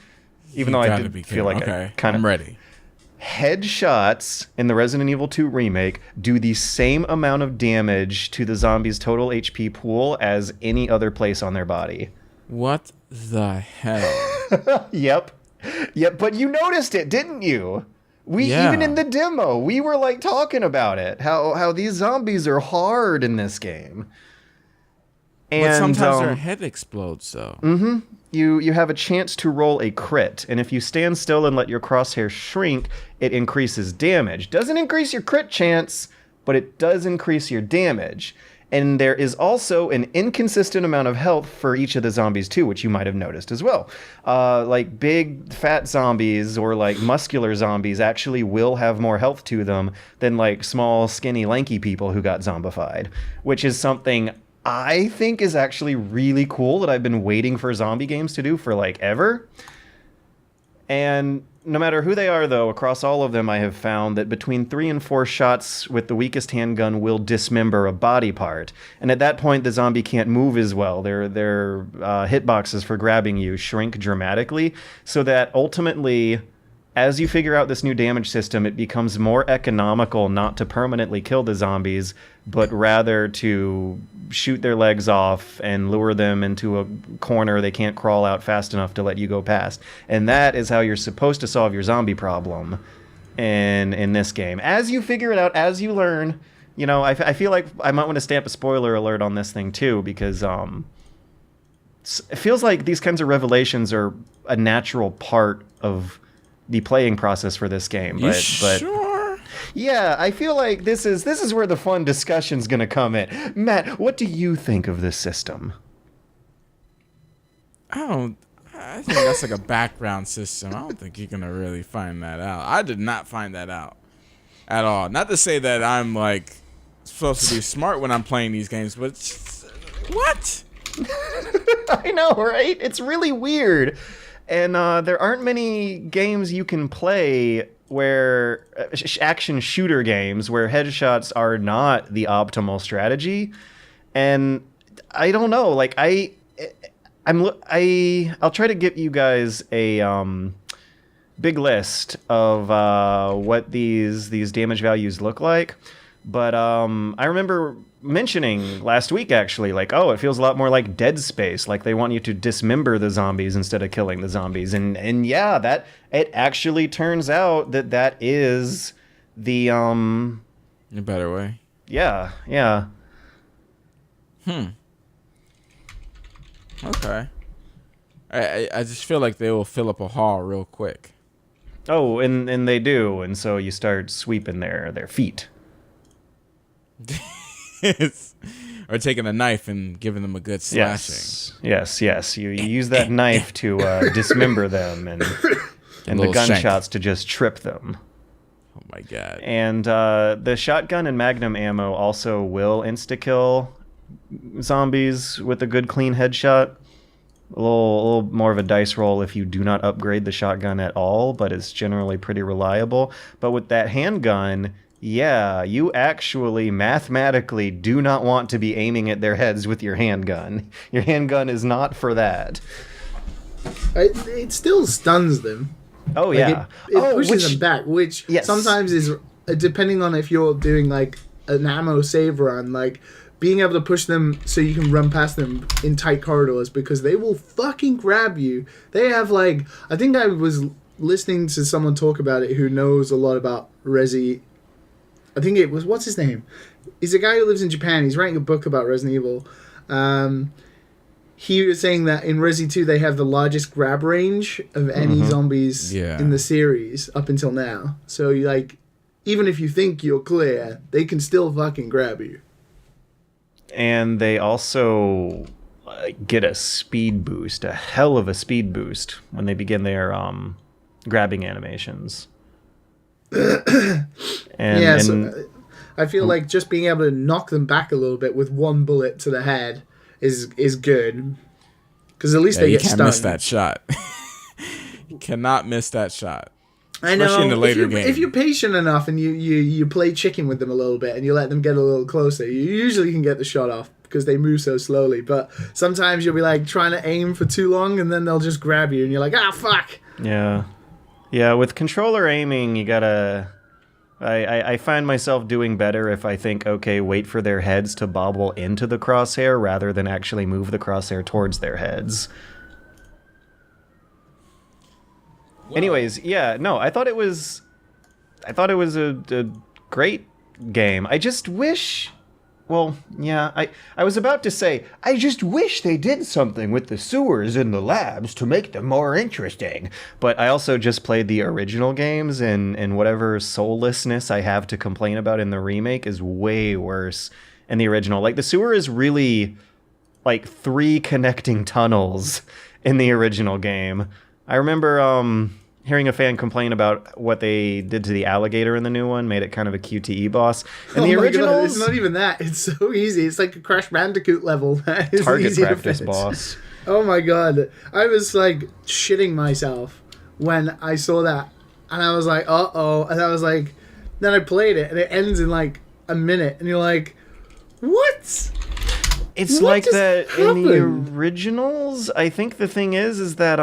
Even though I did feel like I'm ready. Headshots in the Resident Evil 2 remake do the same amount of damage to the zombies' total HP pool as any other place on their body. What the hell? Yep, but you noticed it, didn't you? Even in the demo, we were like talking about it. How these zombies are hard in this game. And but sometimes their head explodes, though. Mm-hmm. You have a chance to roll a crit, and if you stand still and let your crosshair shrink, it increases damage. Doesn't increase your crit chance, but it does increase your damage. And there is also an inconsistent amount of health for each of the zombies, too, which you might have noticed as well. Like, big, fat zombies or, like, muscular zombies actually will have more health to them than, like, small, skinny, lanky people who got zombified, which is something I think is actually really cool that I've been waiting for zombie games to do for, like, ever. And no matter who they are, though, across all of them, I have found that between 3 and 4 shots with the weakest handgun will dismember a body part. And at that point, the zombie can't move as well. Their hitboxes for grabbing you shrink dramatically, so that ultimately, as you figure out this new damage system, it becomes more economical not to permanently kill the zombies, but rather to shoot their legs off and lure them into a corner they can't crawl out fast enough to let you go past. And that is how you're supposed to solve your zombie problem in this game. As you figure it out, as you learn, you know, I feel like I might want to stamp a spoiler alert on this thing too, because it feels like these kinds of revelations are a natural part of the playing process for this game. But sure? Yeah, I feel like this is where the fun discussion's gonna come in. Matt, what do you think of this system? I I think that's like a background system. I don't think you're gonna really find that out. I did not find that out at all. Not to say that I'm like supposed to be smart when I'm playing these games, but what? I know, right? It's really weird. And there aren't many games you can play where action shooter games where headshots are not the optimal strategy. And I don't know, like I'll try to give you guys a big list of what these damage values look like. But I remember mentioning last week, actually, like, oh, it feels a lot more like Dead Space, like they want you to dismember the zombies instead of killing the zombies. And yeah, that it actually turns out that is the a better way. Yeah. Okay. I just feel like they will fill up a hall real quick. Oh, and they do, and so you start sweeping their feet. Or taking a knife and giving them a good slashing. Yes. You use that knife to dismember them, and the gunshots to just trip them. Oh my god. And the shotgun and magnum ammo also will insta-kill zombies with a good clean headshot. A little more of a dice roll if you do not upgrade the shotgun at all, but it's generally pretty reliable. But with that handgun, yeah, you actually mathematically do not want to be aiming at their heads with your handgun. Your handgun is not for that. It still stuns them. Oh, like yeah. It pushes them back, which sometimes is, depending on if you're doing like an ammo save run, like being able to push them so you can run past them in tight corridors, because they will fucking grab you. They have like, I think I was listening to someone talk about it who knows a lot about Resi. I think it was, what's his name? He's a guy who lives in Japan. He's writing a book about Resident Evil. He was saying that in Resi 2 they have the largest grab range of any zombies in the series up until now. So you like, even if you think you're clear, they can still fucking grab you. And they also get a speed boost, a hell of a speed boost when they begin their grabbing animations. So I feel like just being able to knock them back a little bit with one bullet to the head is good, because at least they get stunned. You can't miss that shot. You cannot miss that shot. I know. Especially in the later game. If you're patient enough and you play chicken with them a little bit and you let them get a little closer, you usually can get the shot off because they move so slowly. But sometimes you'll be like trying to aim for too long and then they'll just grab you and you're like, ah, fuck. Yeah. Yeah, with controller aiming, you gotta... I find myself doing better if I think, okay, wait for their heads to bobble into the crosshair rather than actually move the crosshair towards their heads. Whoa. Anyways, yeah, no, I thought it was a great game. I just wish... Well, yeah, I was about to say, I just wish they did something with the sewers in the labs to make them more interesting. But I also just played the original games, and whatever soullessness I have to complain about in the remake is way worse in the original. Like, the sewer is really, like, 3 connecting tunnels in the original game. I remember, hearing a fan complain about what they did to the alligator in the new one, made it kind of a QTE boss. In the original, it's not even that. It's so easy. It's like a Crash Bandicoot level. That is target easy practice to boss. Oh my god. I was like shitting myself when I saw that. And I was like, uh-oh. And I was like, then I played it and it ends in like a minute. And you're like, what? It's what like that happened? In the originals. I think the thing is that,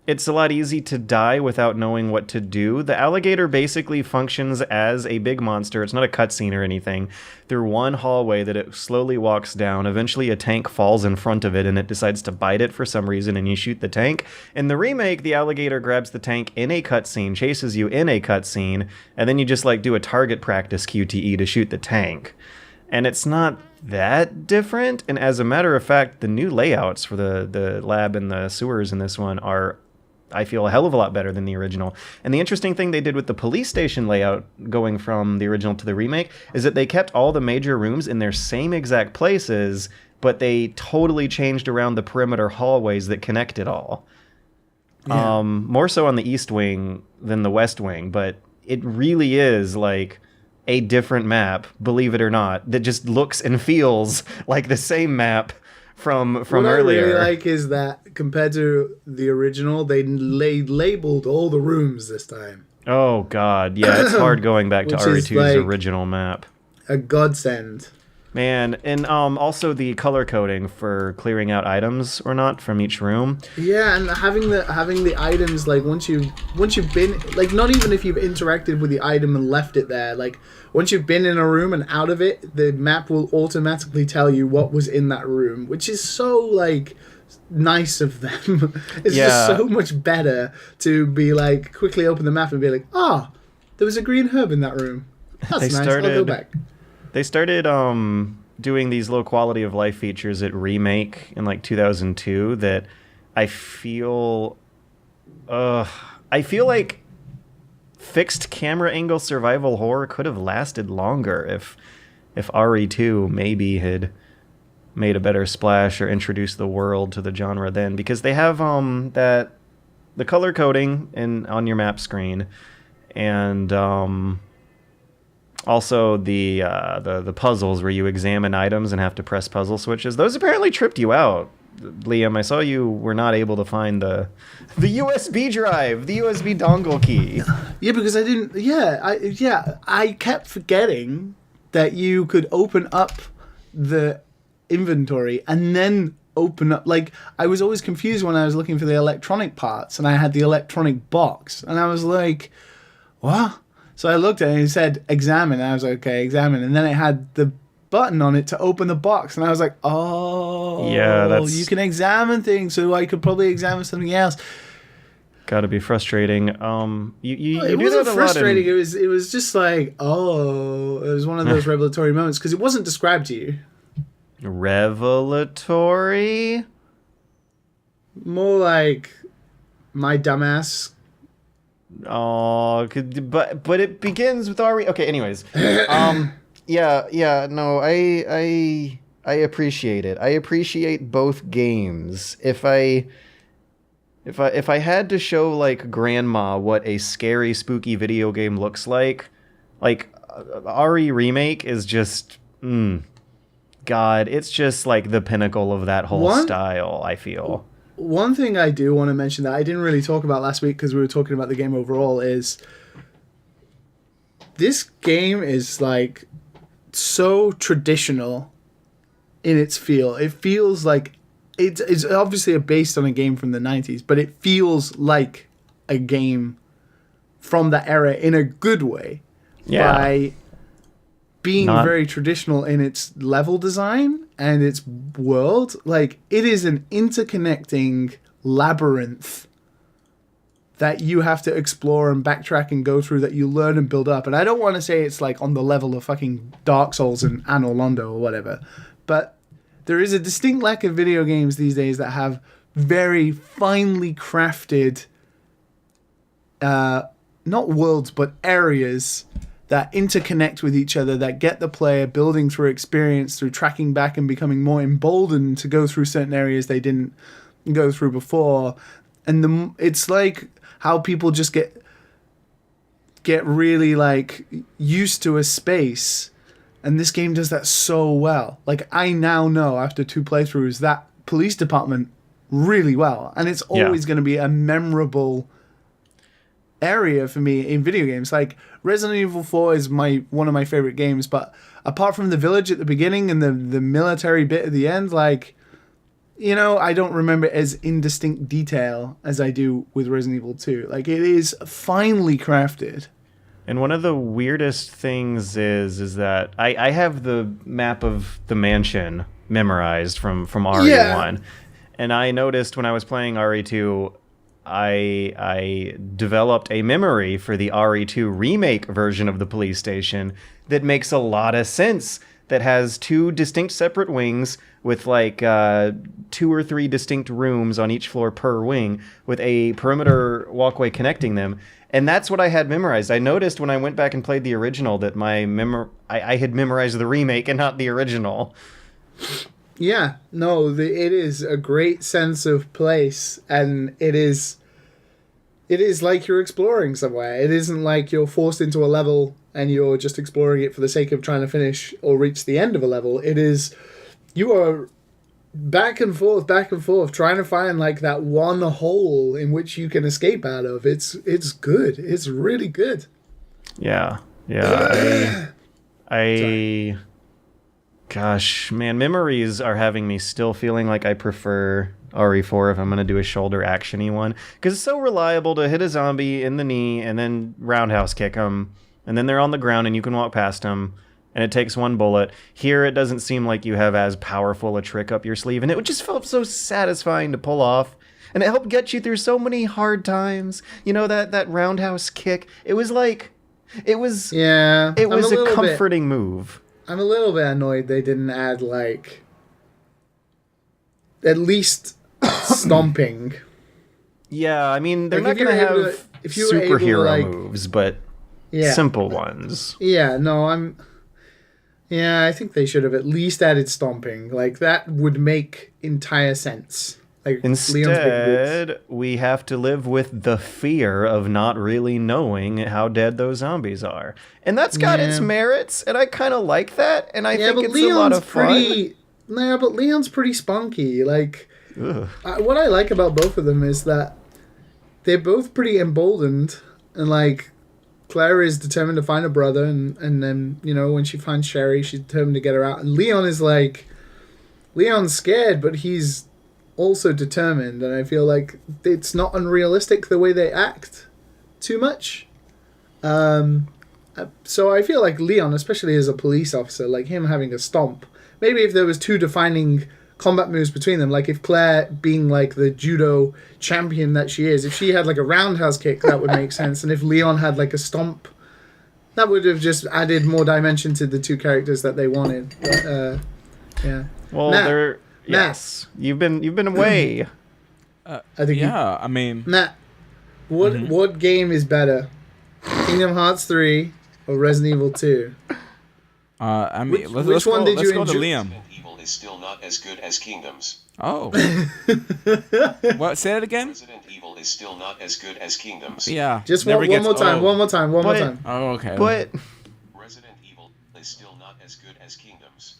it's a lot easy to die without knowing what to do. The alligator basically functions as a big monster. It's not a cutscene or anything. Through one hallway that it slowly walks down. Eventually a tank falls in front of it and it decides to bite it for some reason and you shoot the tank. In the remake, the alligator grabs the tank in a cutscene, chases you in a cutscene, and then you just like do a target practice QTE to shoot the tank. And it's not that different. And as a matter of fact, the new layouts for the lab and the sewers in this one are, I feel, a hell of a lot better than the original. And the interesting thing they did with the police station layout going from the original to the remake is that they kept all the major rooms in their same exact places, but they totally changed around the perimeter hallways that connect it all. Yeah. More so on the East Wing than the West Wing, but it really is like a different map, believe it or not, that just looks and feels like the same map from earlier. What I really like is that compared to the original, they labeled all the rooms this time. Oh god, yeah, it's hard going back to RE2's original map. A godsend. Man, and also the color coding for clearing out items or not from each room. Yeah, and having the items, like once you've been, like, not even if you've interacted with the item and left it there, like once you've been in a room and out of it, the map will automatically tell you what was in that room, which is so like nice of them. It's just so much better to be like quickly open the map and be like, there was a green herb in that room. That's nice. I'll go back. They started doing these low quality of life features at Remake in like 2002 that I feel like fixed camera angle survival horror could have lasted longer if RE2 maybe had made a better splash or introduced the world to the genre then, because they have the color coding on your map screen, and also the puzzles where you examine items and have to press puzzle switches. Those apparently tripped you out, Liam. I saw you were not able to find the USB drive, the USB dongle key. Yeah, because I didn't. I kept forgetting that you could open up the inventory and then open up. Like, I was always confused when I was looking for the electronic parts, and I had the electronic box, and I was like, what? So I looked at it and it said examine, and I was like, okay, examine. And then it had the button on it to open the box, and I was like, you can examine things, so I could probably examine something else. Gotta be frustrating. It wasn't frustrating. It was just like, it was one of those revelatory moments, because it wasn't described to you. Revelatory? More like my dumbass. Oh, but it begins with RE. Okay, anyways. No, I appreciate it. I appreciate both games. If I had to show like grandma what a scary, spooky video game looks like RE Remake is just God, it's just like the pinnacle of that whole style, I feel. One thing I do want to mention that I didn't really talk about last week because we were talking about the game overall is this game is like so traditional in its feel. It feels like it's obviously based on a game from the 90s, but it feels like a game from that era in a good way. Yeah. By being very traditional in its level design and its world. Like, it is an interconnecting labyrinth that you have to explore and backtrack and go through, that you learn and build up. And I don't want to say it's like on the level of fucking Dark Souls and Anno Londo or whatever, but there is a distinct lack of video games these days that have very finely crafted, not worlds, but areas that interconnect with each other, that get the player building through experience, through tracking back and becoming more emboldened to go through certain areas they didn't go through before. And it's like how people just get really like used to a space, and this game does that so well. Like, I now know after 2 playthroughs that police department really well, and it's always going to be a memorable area for me in video games. Like, Resident Evil 4 is one of my favorite games, but apart from the village at the beginning and the military bit at the end, like, you know, I don't remember it as in distinct detail as I do with Resident Evil 2. Like, it is finely crafted. And one of the weirdest things is that I have the map of the mansion memorized from RE1. Yeah. And I noticed when I was playing RE2, I developed a memory for the RE2 remake version of the police station that makes a lot of sense, that has 2 distinct separate wings with like 2 or 3 distinct rooms on each floor per wing with a perimeter walkway connecting them. And that's what I had memorized. I noticed when I went back and played the original that I had memorized the remake and not the original. Yeah, no, it is a great sense of place, and it is like you're exploring somewhere. It isn't like you're forced into a level and you're just exploring it for the sake of trying to finish or reach the end of a level. It is, you are back and forth, trying to find like that one hole in which you can escape out of. It's good. It's really good. Yeah. I gosh, man, memories are having me still feeling like I prefer RE4 if I'm going to do a shoulder actiony one, because it's so reliable to hit a zombie in the knee and then roundhouse kick them, and then they're on the ground and you can walk past them, and it takes one bullet. Here, it doesn't seem like you have as powerful a trick up your sleeve, and it just felt so satisfying to pull off, and it helped get you through so many hard times. You know, that roundhouse kick, it was like, it was a comforting move. I'm a little bit annoyed they didn't add, like, at least stomping. Yeah, I mean, they're like, not going to have superhero moves, but simple ones. Yeah, no, I think they should have at least added stomping. Like, that would make entire sense. Like, instead, we have to live with the fear of not really knowing how dead those zombies are. And that's got its merits, and I kind of like that, and I think it's a lot of fun. Yeah, but Leon's pretty spunky. Like, what I like about both of them is that they're both pretty emboldened, and, like, Claire is determined to find a brother, and then, you know, when she finds Sherry, she's determined to get her out. And Leon is like, Leon's scared, but he's also determined, and I feel like it's not unrealistic the way they act too much. So I feel like Leon, especially as a police officer, like him having a stomp, maybe if there was two defining combat moves between them, like if Claire, being like the judo champion that she is, if she had like a roundhouse kick, that would make sense, and if Leon had like a stomp, that would have just added more dimension to the two characters that they wanted. But, yeah. Well, they're... Yes, you've been away. I think I mean, Matt, what game is better, Kingdom Hearts 3 or Resident Evil 2? I mean, which one did you go to enjoy? Liam. Resident Evil is still not as good as Kingdoms. Oh, what? Say it again. Resident Evil is still not as good as Kingdoms. Yeah, Just one more time. One more time. Oh, okay. But Resident Evil is still not as good as Kingdoms.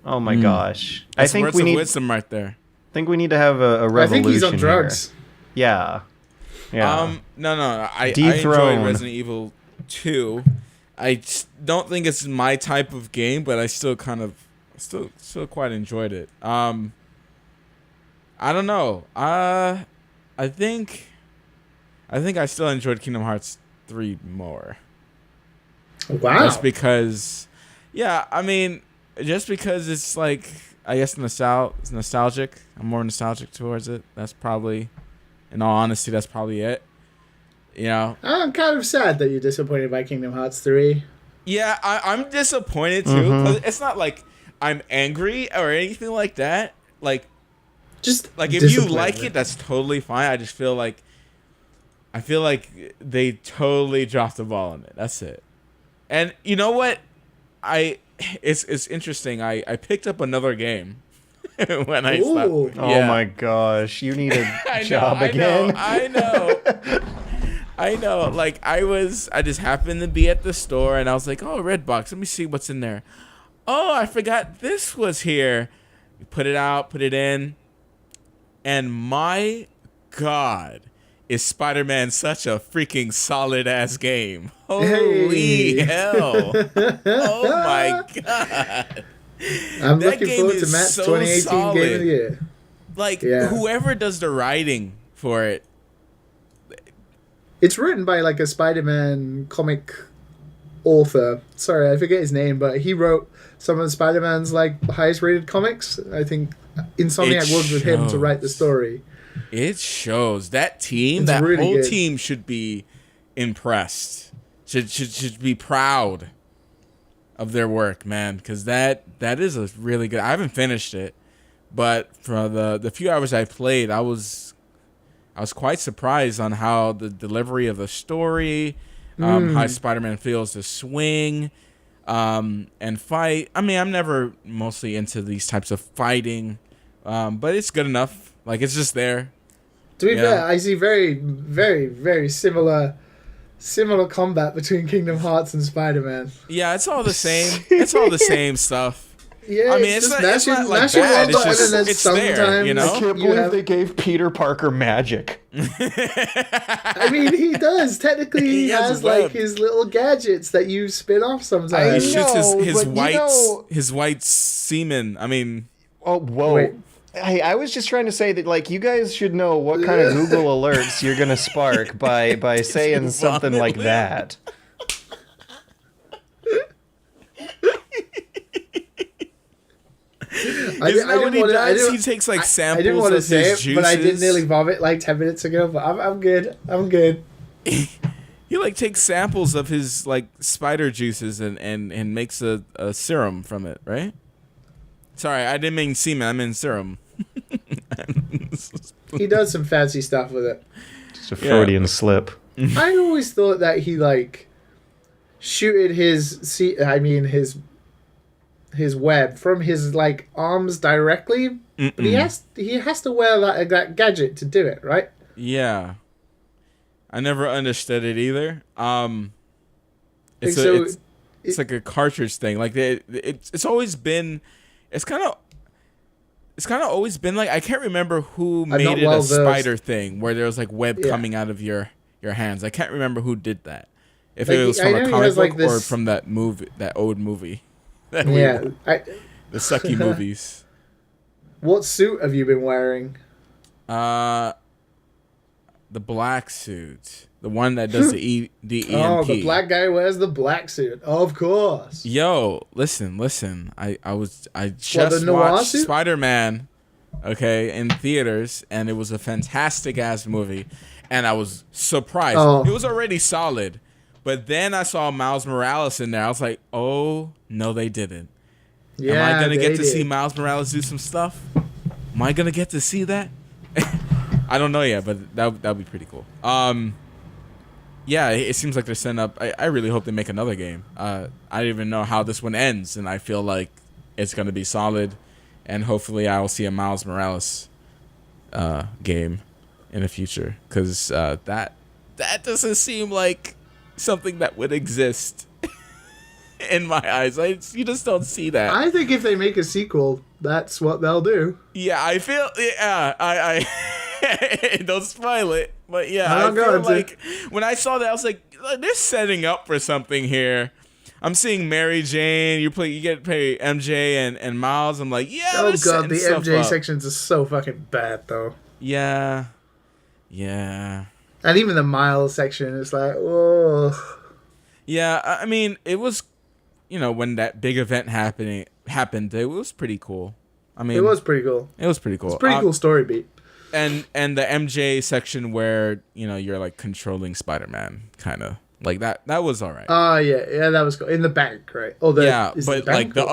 oh my gosh, That's I think words we of need wisdom right there. I think we need to have a revolution. I think he's on drugs. Here. Yeah. No. I Dethrone. enjoyed Resident Evil 2. I don't think it's my type of game, but I still still quite enjoyed it. I don't know. I think I still enjoyed Kingdom Hearts 3 more. Wow. Just because, I mean, just because it's like, I guess it's nostalgic. I'm more nostalgic towards it. That's probably, in all honesty, that's probably it. You know, I'm kind of sad that you're disappointed by Kingdom Hearts 3. Yeah, I'm disappointed too. Cause it's not like I'm angry or anything like that. Like, just like if you like it, that's totally fine. I just feel like they totally dropped the ball on it. That's it. And you know what? It's interesting. I picked up another game when I stopped. Oh my gosh, you need a job again. I know. Like I just happened to be at the store and I was like, oh, Redbox, let me see what's in there. Oh, I forgot this was here. Put it out, put it in. And my God, is Spider-Man such a freaking solid ass game. Holy hell. Oh my God. I'm looking forward to Matt's 2018 solid. Game of the Year. Like, whoever does the writing for it. It's written by like a Spider-Man comic author. Sorry, I forget his name, but he wrote some of the Spider-Man's like highest rated comics. I think Insomniac worked with him to write the story. It shows. That team, that really whole team should be impressed. Should be proud of their work, man, because that is a really good. I haven't finished it, but for the few hours I played, I was quite surprised on how the delivery of the story, how Spider-Man feels to swing. and fight. I mean, I'm never mostly into these types of fighting, but it's good enough. Like, it's just there. To be fair, I see very, very, very similar combat between Kingdom Hearts and Spider-Man. Yeah, it's all the same. It's all the same stuff. Yeah, I mean, it's not like bad. It's just it's there, you know. I can't believe they gave Peter Parker magic. I mean, he does. Technically, he has like his little gadgets that you spin off sometimes. He shoots his white semen. I mean, oh whoa. Wait. Hey, I was just trying to say that, like, you guys should know what kind of Google alerts you're gonna spark by saying something like that. He takes like samples. I didn't want to say it, juices. But I did nearly vomit like 10 minutes ago. But I'm good. I'm good. He like takes samples of his like spider juices and makes a serum from it, right? Sorry, I didn't mean semen. I meant serum. He does some fancy stuff with it. Just a Freudian slip. I always thought that he like shooted his web from his like arms directly. But he has to wear that gadget to do it, right? Yeah. I never understood it either. It's like a cartridge thing. Like it's always been. It's kind of always been like, I can't remember who made it a spider thing where there was like web coming out of your hands. I can't remember who did that. If like, it was from a comic book or from that old movie. The sucky movies. What suit have you been wearing? The black suit. The one that does the EMP. Oh, the black guy wears the black suit. Of course. Yo, listen. I just watched Spider-Man, in theaters, and it was a fantastic ass movie, and I was surprised. Oh. It was already solid, but then I saw Miles Morales in there. I was like, oh no, they didn't. Yeah, am I gonna get to see Miles Morales do some stuff? Am I gonna get to see that? I don't know yet, but that'd be pretty cool. Yeah, it seems like they're setting up. I really hope they make another game. I don't even know how this one ends, and I feel like it's going to be solid, and hopefully I will see a Miles Morales game in the future, because that doesn't seem like something that would exist in my eyes. You just don't see that. I think if they make a sequel, that's what they'll do. Yeah, I feel. Yeah, I don't spoil it. But yeah, I feel like when I saw that, I was like, they're setting up for something here. I'm seeing Mary Jane. You get to play MJ and Miles. I'm like, yeah. Oh god, the MJ sections are so fucking bad though. Yeah. And even the Miles section is like, oh. Yeah, I mean, it was, when that big event happened, it was pretty cool. I mean, it was pretty cool. It's a pretty cool story beat. And the MJ section where you're like controlling Spider-Man, kind of like that was all right. Yeah, that was cool. In the bank, right? Oh, but like the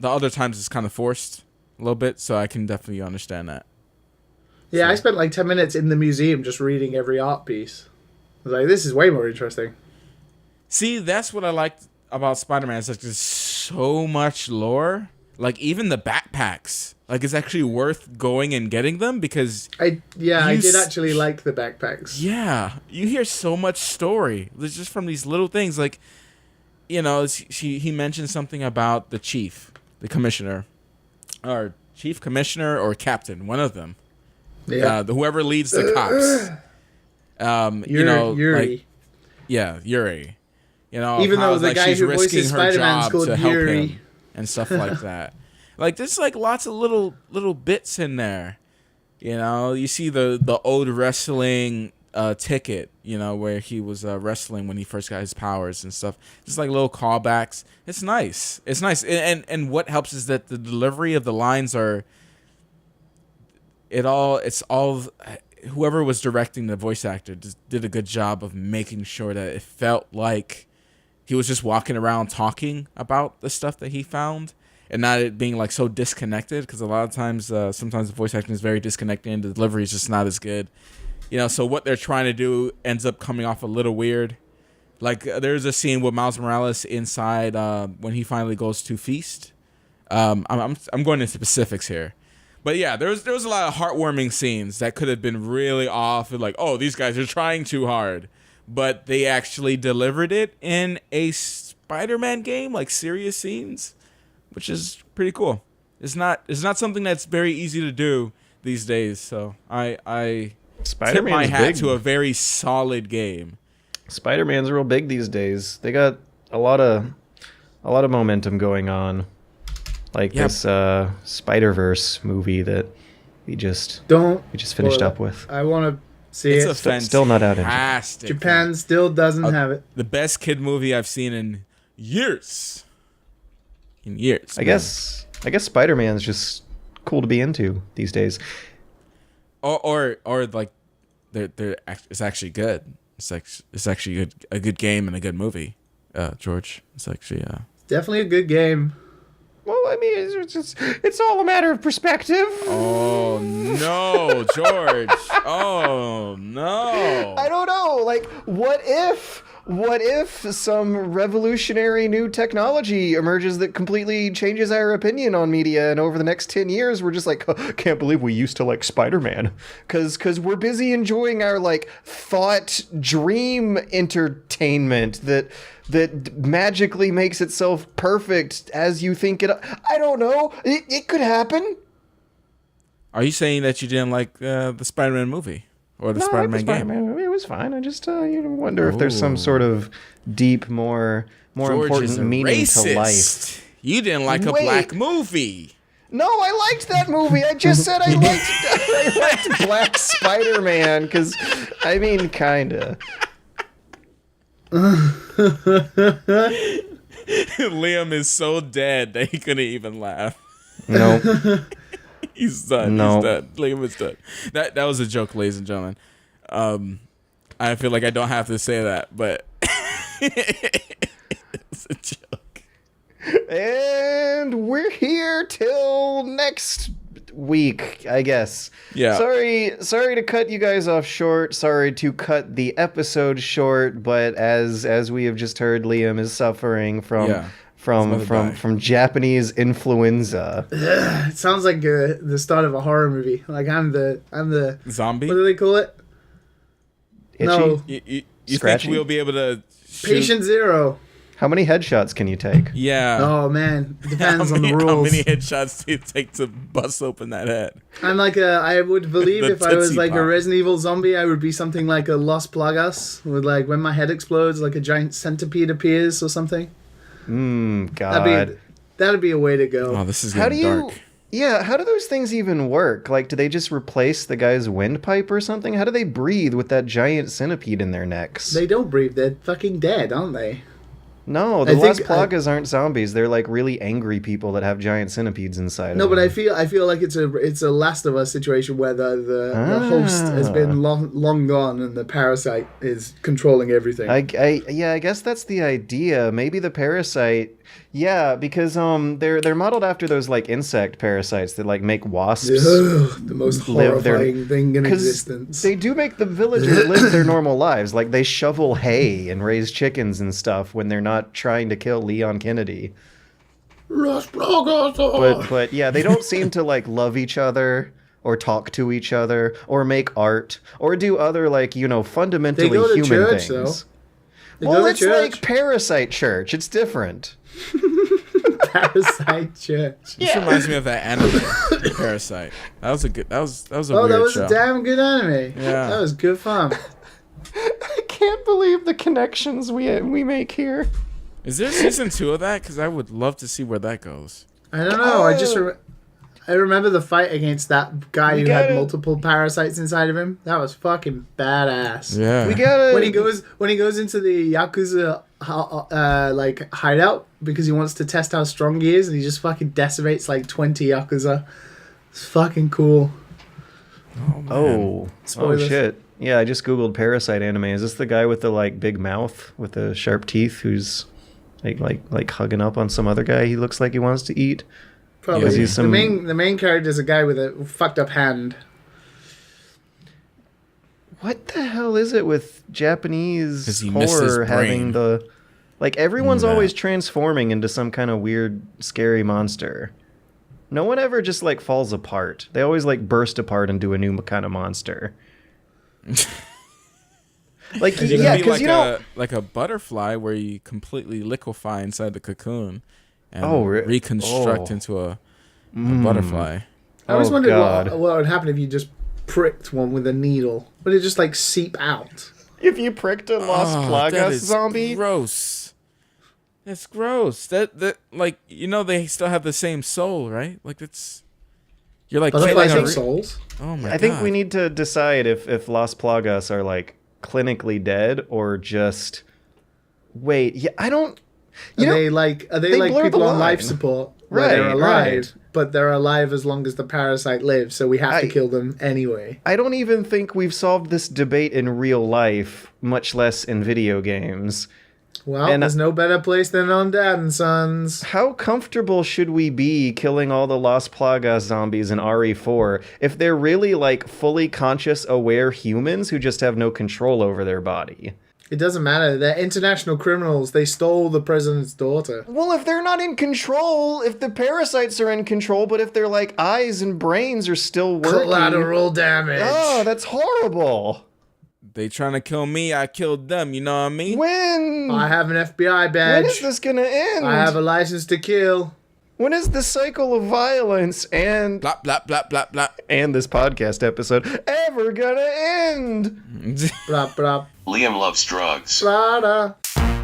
other times it's kind of forced a little bit, so I can definitely understand that. Yeah, so. I spent like 10 minutes in the museum just reading every art piece. I was like, this is way more interesting. See, that's what I liked about Spider-Man. It's like there's so much lore. Like even the backpacks. Like, it's actually worth going and getting them because... I did actually like the backpacks. Yeah. You hear so much story. It's just from these little things. Like, he mentioned something about the chief, the commissioner. Or chief commissioner or captain, one of them. Yeah. Whoever leads the cops. Yuri. Yuri. Even though the guy who voices Spider-Man is called Yuri. And stuff like that. Like, there's like lots of little bits in there. You see the old wrestling ticket, where he was wrestling when he first got his powers and stuff. Just like little callbacks. It's nice. And what helps is that the delivery of the lines are whoever was directing the voice actor just did a good job of making sure that it felt like he was just walking around talking about the stuff that he found. And not it being like so disconnected, because a lot of times, sometimes the voice acting is very disconnected and the delivery is just not as good. So what they're trying to do ends up coming off a little weird. Like there's a scene with Miles Morales inside when he finally goes to feast. I'm going into specifics here, but yeah, there was a lot of heartwarming scenes that could have been really off and like, oh, these guys are trying too hard, but they actually delivered it in a Spider-Man game, like serious scenes, which is pretty cool. It's not something that's very easy to do these days. So I tip my hat to a very solid game. Spider-Man's real big these days. They got a lot of momentum going on. Like this Spider-Verse movie that we just finished up with. I want to see it. Still not out in Japan still doesn't have it. The best kid movie I've seen in years. I guess Spider-Man's just cool to be into these days. Or like it's actually good. It's actually a good game and a good movie. George, it's actually definitely a good game. Well, I mean, it's all a matter of perspective. Oh no, George! Oh no! I don't know. Like, what if some revolutionary new technology emerges that completely changes our opinion on media, and over the next 10 years, we're just like, oh, can't believe we used to like Spider-Man, because we're busy enjoying our like thought dream entertainment that magically makes itself perfect as you think it. I don't know. It could happen. Are you saying that you didn't like the Spider-Man movie or the Spider-Man game? Spider-Man movie. It was fine. I just wonder if there's some sort of deep, more George important meaning racist. to life. You didn't like a black movie. No, I liked that movie. I just said I liked Black Spider-Man because, I mean, kinda. Liam is so dead that he couldn't even laugh. No. He's done. No. He's done. Liam is done. That was a joke, ladies and gentlemen. I feel like I don't have to say that, but it's a joke. And we're here till next week, I guess. Yeah. Sorry to cut you guys off short. Sorry to cut the episode short, but as we have just heard, Liam is suffering from Japanese influenza. It sounds like the start of a horror movie. Like I'm the zombie. What do they call it? Itchy? No. You think we'll be able to shoot? Patient Zero. How many headshots can you take? Yeah. Oh man, it depends on the rules. How many headshots do you take to bust open that head? I'm like I would believe if I was Tootsie like Pop. a Resident Evil zombie, I would be something like a Los Plagas, with like when my head explodes, like a giant centipede appears or something. God. That'd be a way to go. Oh, this is getting dark. Yeah, how do those things even work? Like, do they just replace the guy's windpipe or something? How do they breathe with that giant centipede in their necks? They don't breathe. They're fucking dead, aren't they? No, the Las Plagas aren't zombies. They're like really angry people that have giant centipedes inside. No, of but them. I feel like it's a Last of Us situation where the host has been long gone and the parasite is controlling everything. I guess that's the idea. Maybe the parasite. Yeah, because they're modeled after those like insect parasites that like make wasps. The most horrifying thing in existence. They do make the villagers live their normal lives. Like they shovel hay and raise chickens and stuff when they're not trying to kill Leon Kennedy. But yeah, they don't seem to like love each other or talk to each other or make art or do other like, fundamentally they go to human church, things. Though. Well, it's like Parasite Church. It's different. Parasite Church. This reminds me of that anime, Parasite. That was a weird show. That was a damn good anime. Yeah. That was good fun. I can't believe the connections we make here. Is there season 2 of that? Because I would love to see where that goes. I don't know. I remember the fight against that guy who had multiple parasites inside of him. That was fucking badass. Yeah. We gotta when he goes into the Yakuza like hideout because he wants to test how strong he is, and he just fucking decimates like 20 Yakuza. It's fucking cool. Oh Spoilers. shit. Yeah, I just googled Parasite anime. Is this the guy with the like big mouth with the sharp teeth who's like hugging up on some other guy he looks like he wants to eat? Probably. He's The main character is a guy with a fucked up hand. what the hell is it with Japanese 'Cause he missed his horror having brain. the like everyone's Nah. always transforming into some kind of weird scary monster. No one ever just like falls apart. They always like burst apart into a new kind of monster. Like It yeah, could be because like a butterfly where you completely liquefy inside the cocoon and Oh, reconstruct into a butterfly. I always Oh, wondered God. what would happen if you just pricked one with a needle. Would it just like seep out? if you pricked a Las that Plagas is zombie, gross. That's gross. That like they still have the same soul, right? Like that's you're like Butterflies killing have a souls. Oh my god. I think we need to decide if Las Plagas are like clinically dead or just wait. Yeah, I don't. Are they like blur people the on life line. support where they're Right, alive, right. but they're alive as long as the parasite lives, so we have to kill them anyway. I don't even think we've solved this debate in real life, much less in video games. Well, And- there's no better place than on Dad and Sons. How comfortable should we be killing all the Las Plagas zombies in RE4 if they're really like fully conscious, aware humans who just have no control over their body? It doesn't matter. They're international criminals. They stole the president's daughter. Well, if they're not in control, if the parasites are in control, but if their like eyes and brains are still working, Collateral damage. oh, that's horrible. They trying to kill me, I killed them, you know what I mean? When? I have an FBI badge. When is this gonna end? I have a license to kill. When is the cycle of violence and Blah blah blah blah blah. this podcast episode ever gonna end? Blah, blah, Liam loves drugs. blah, blah.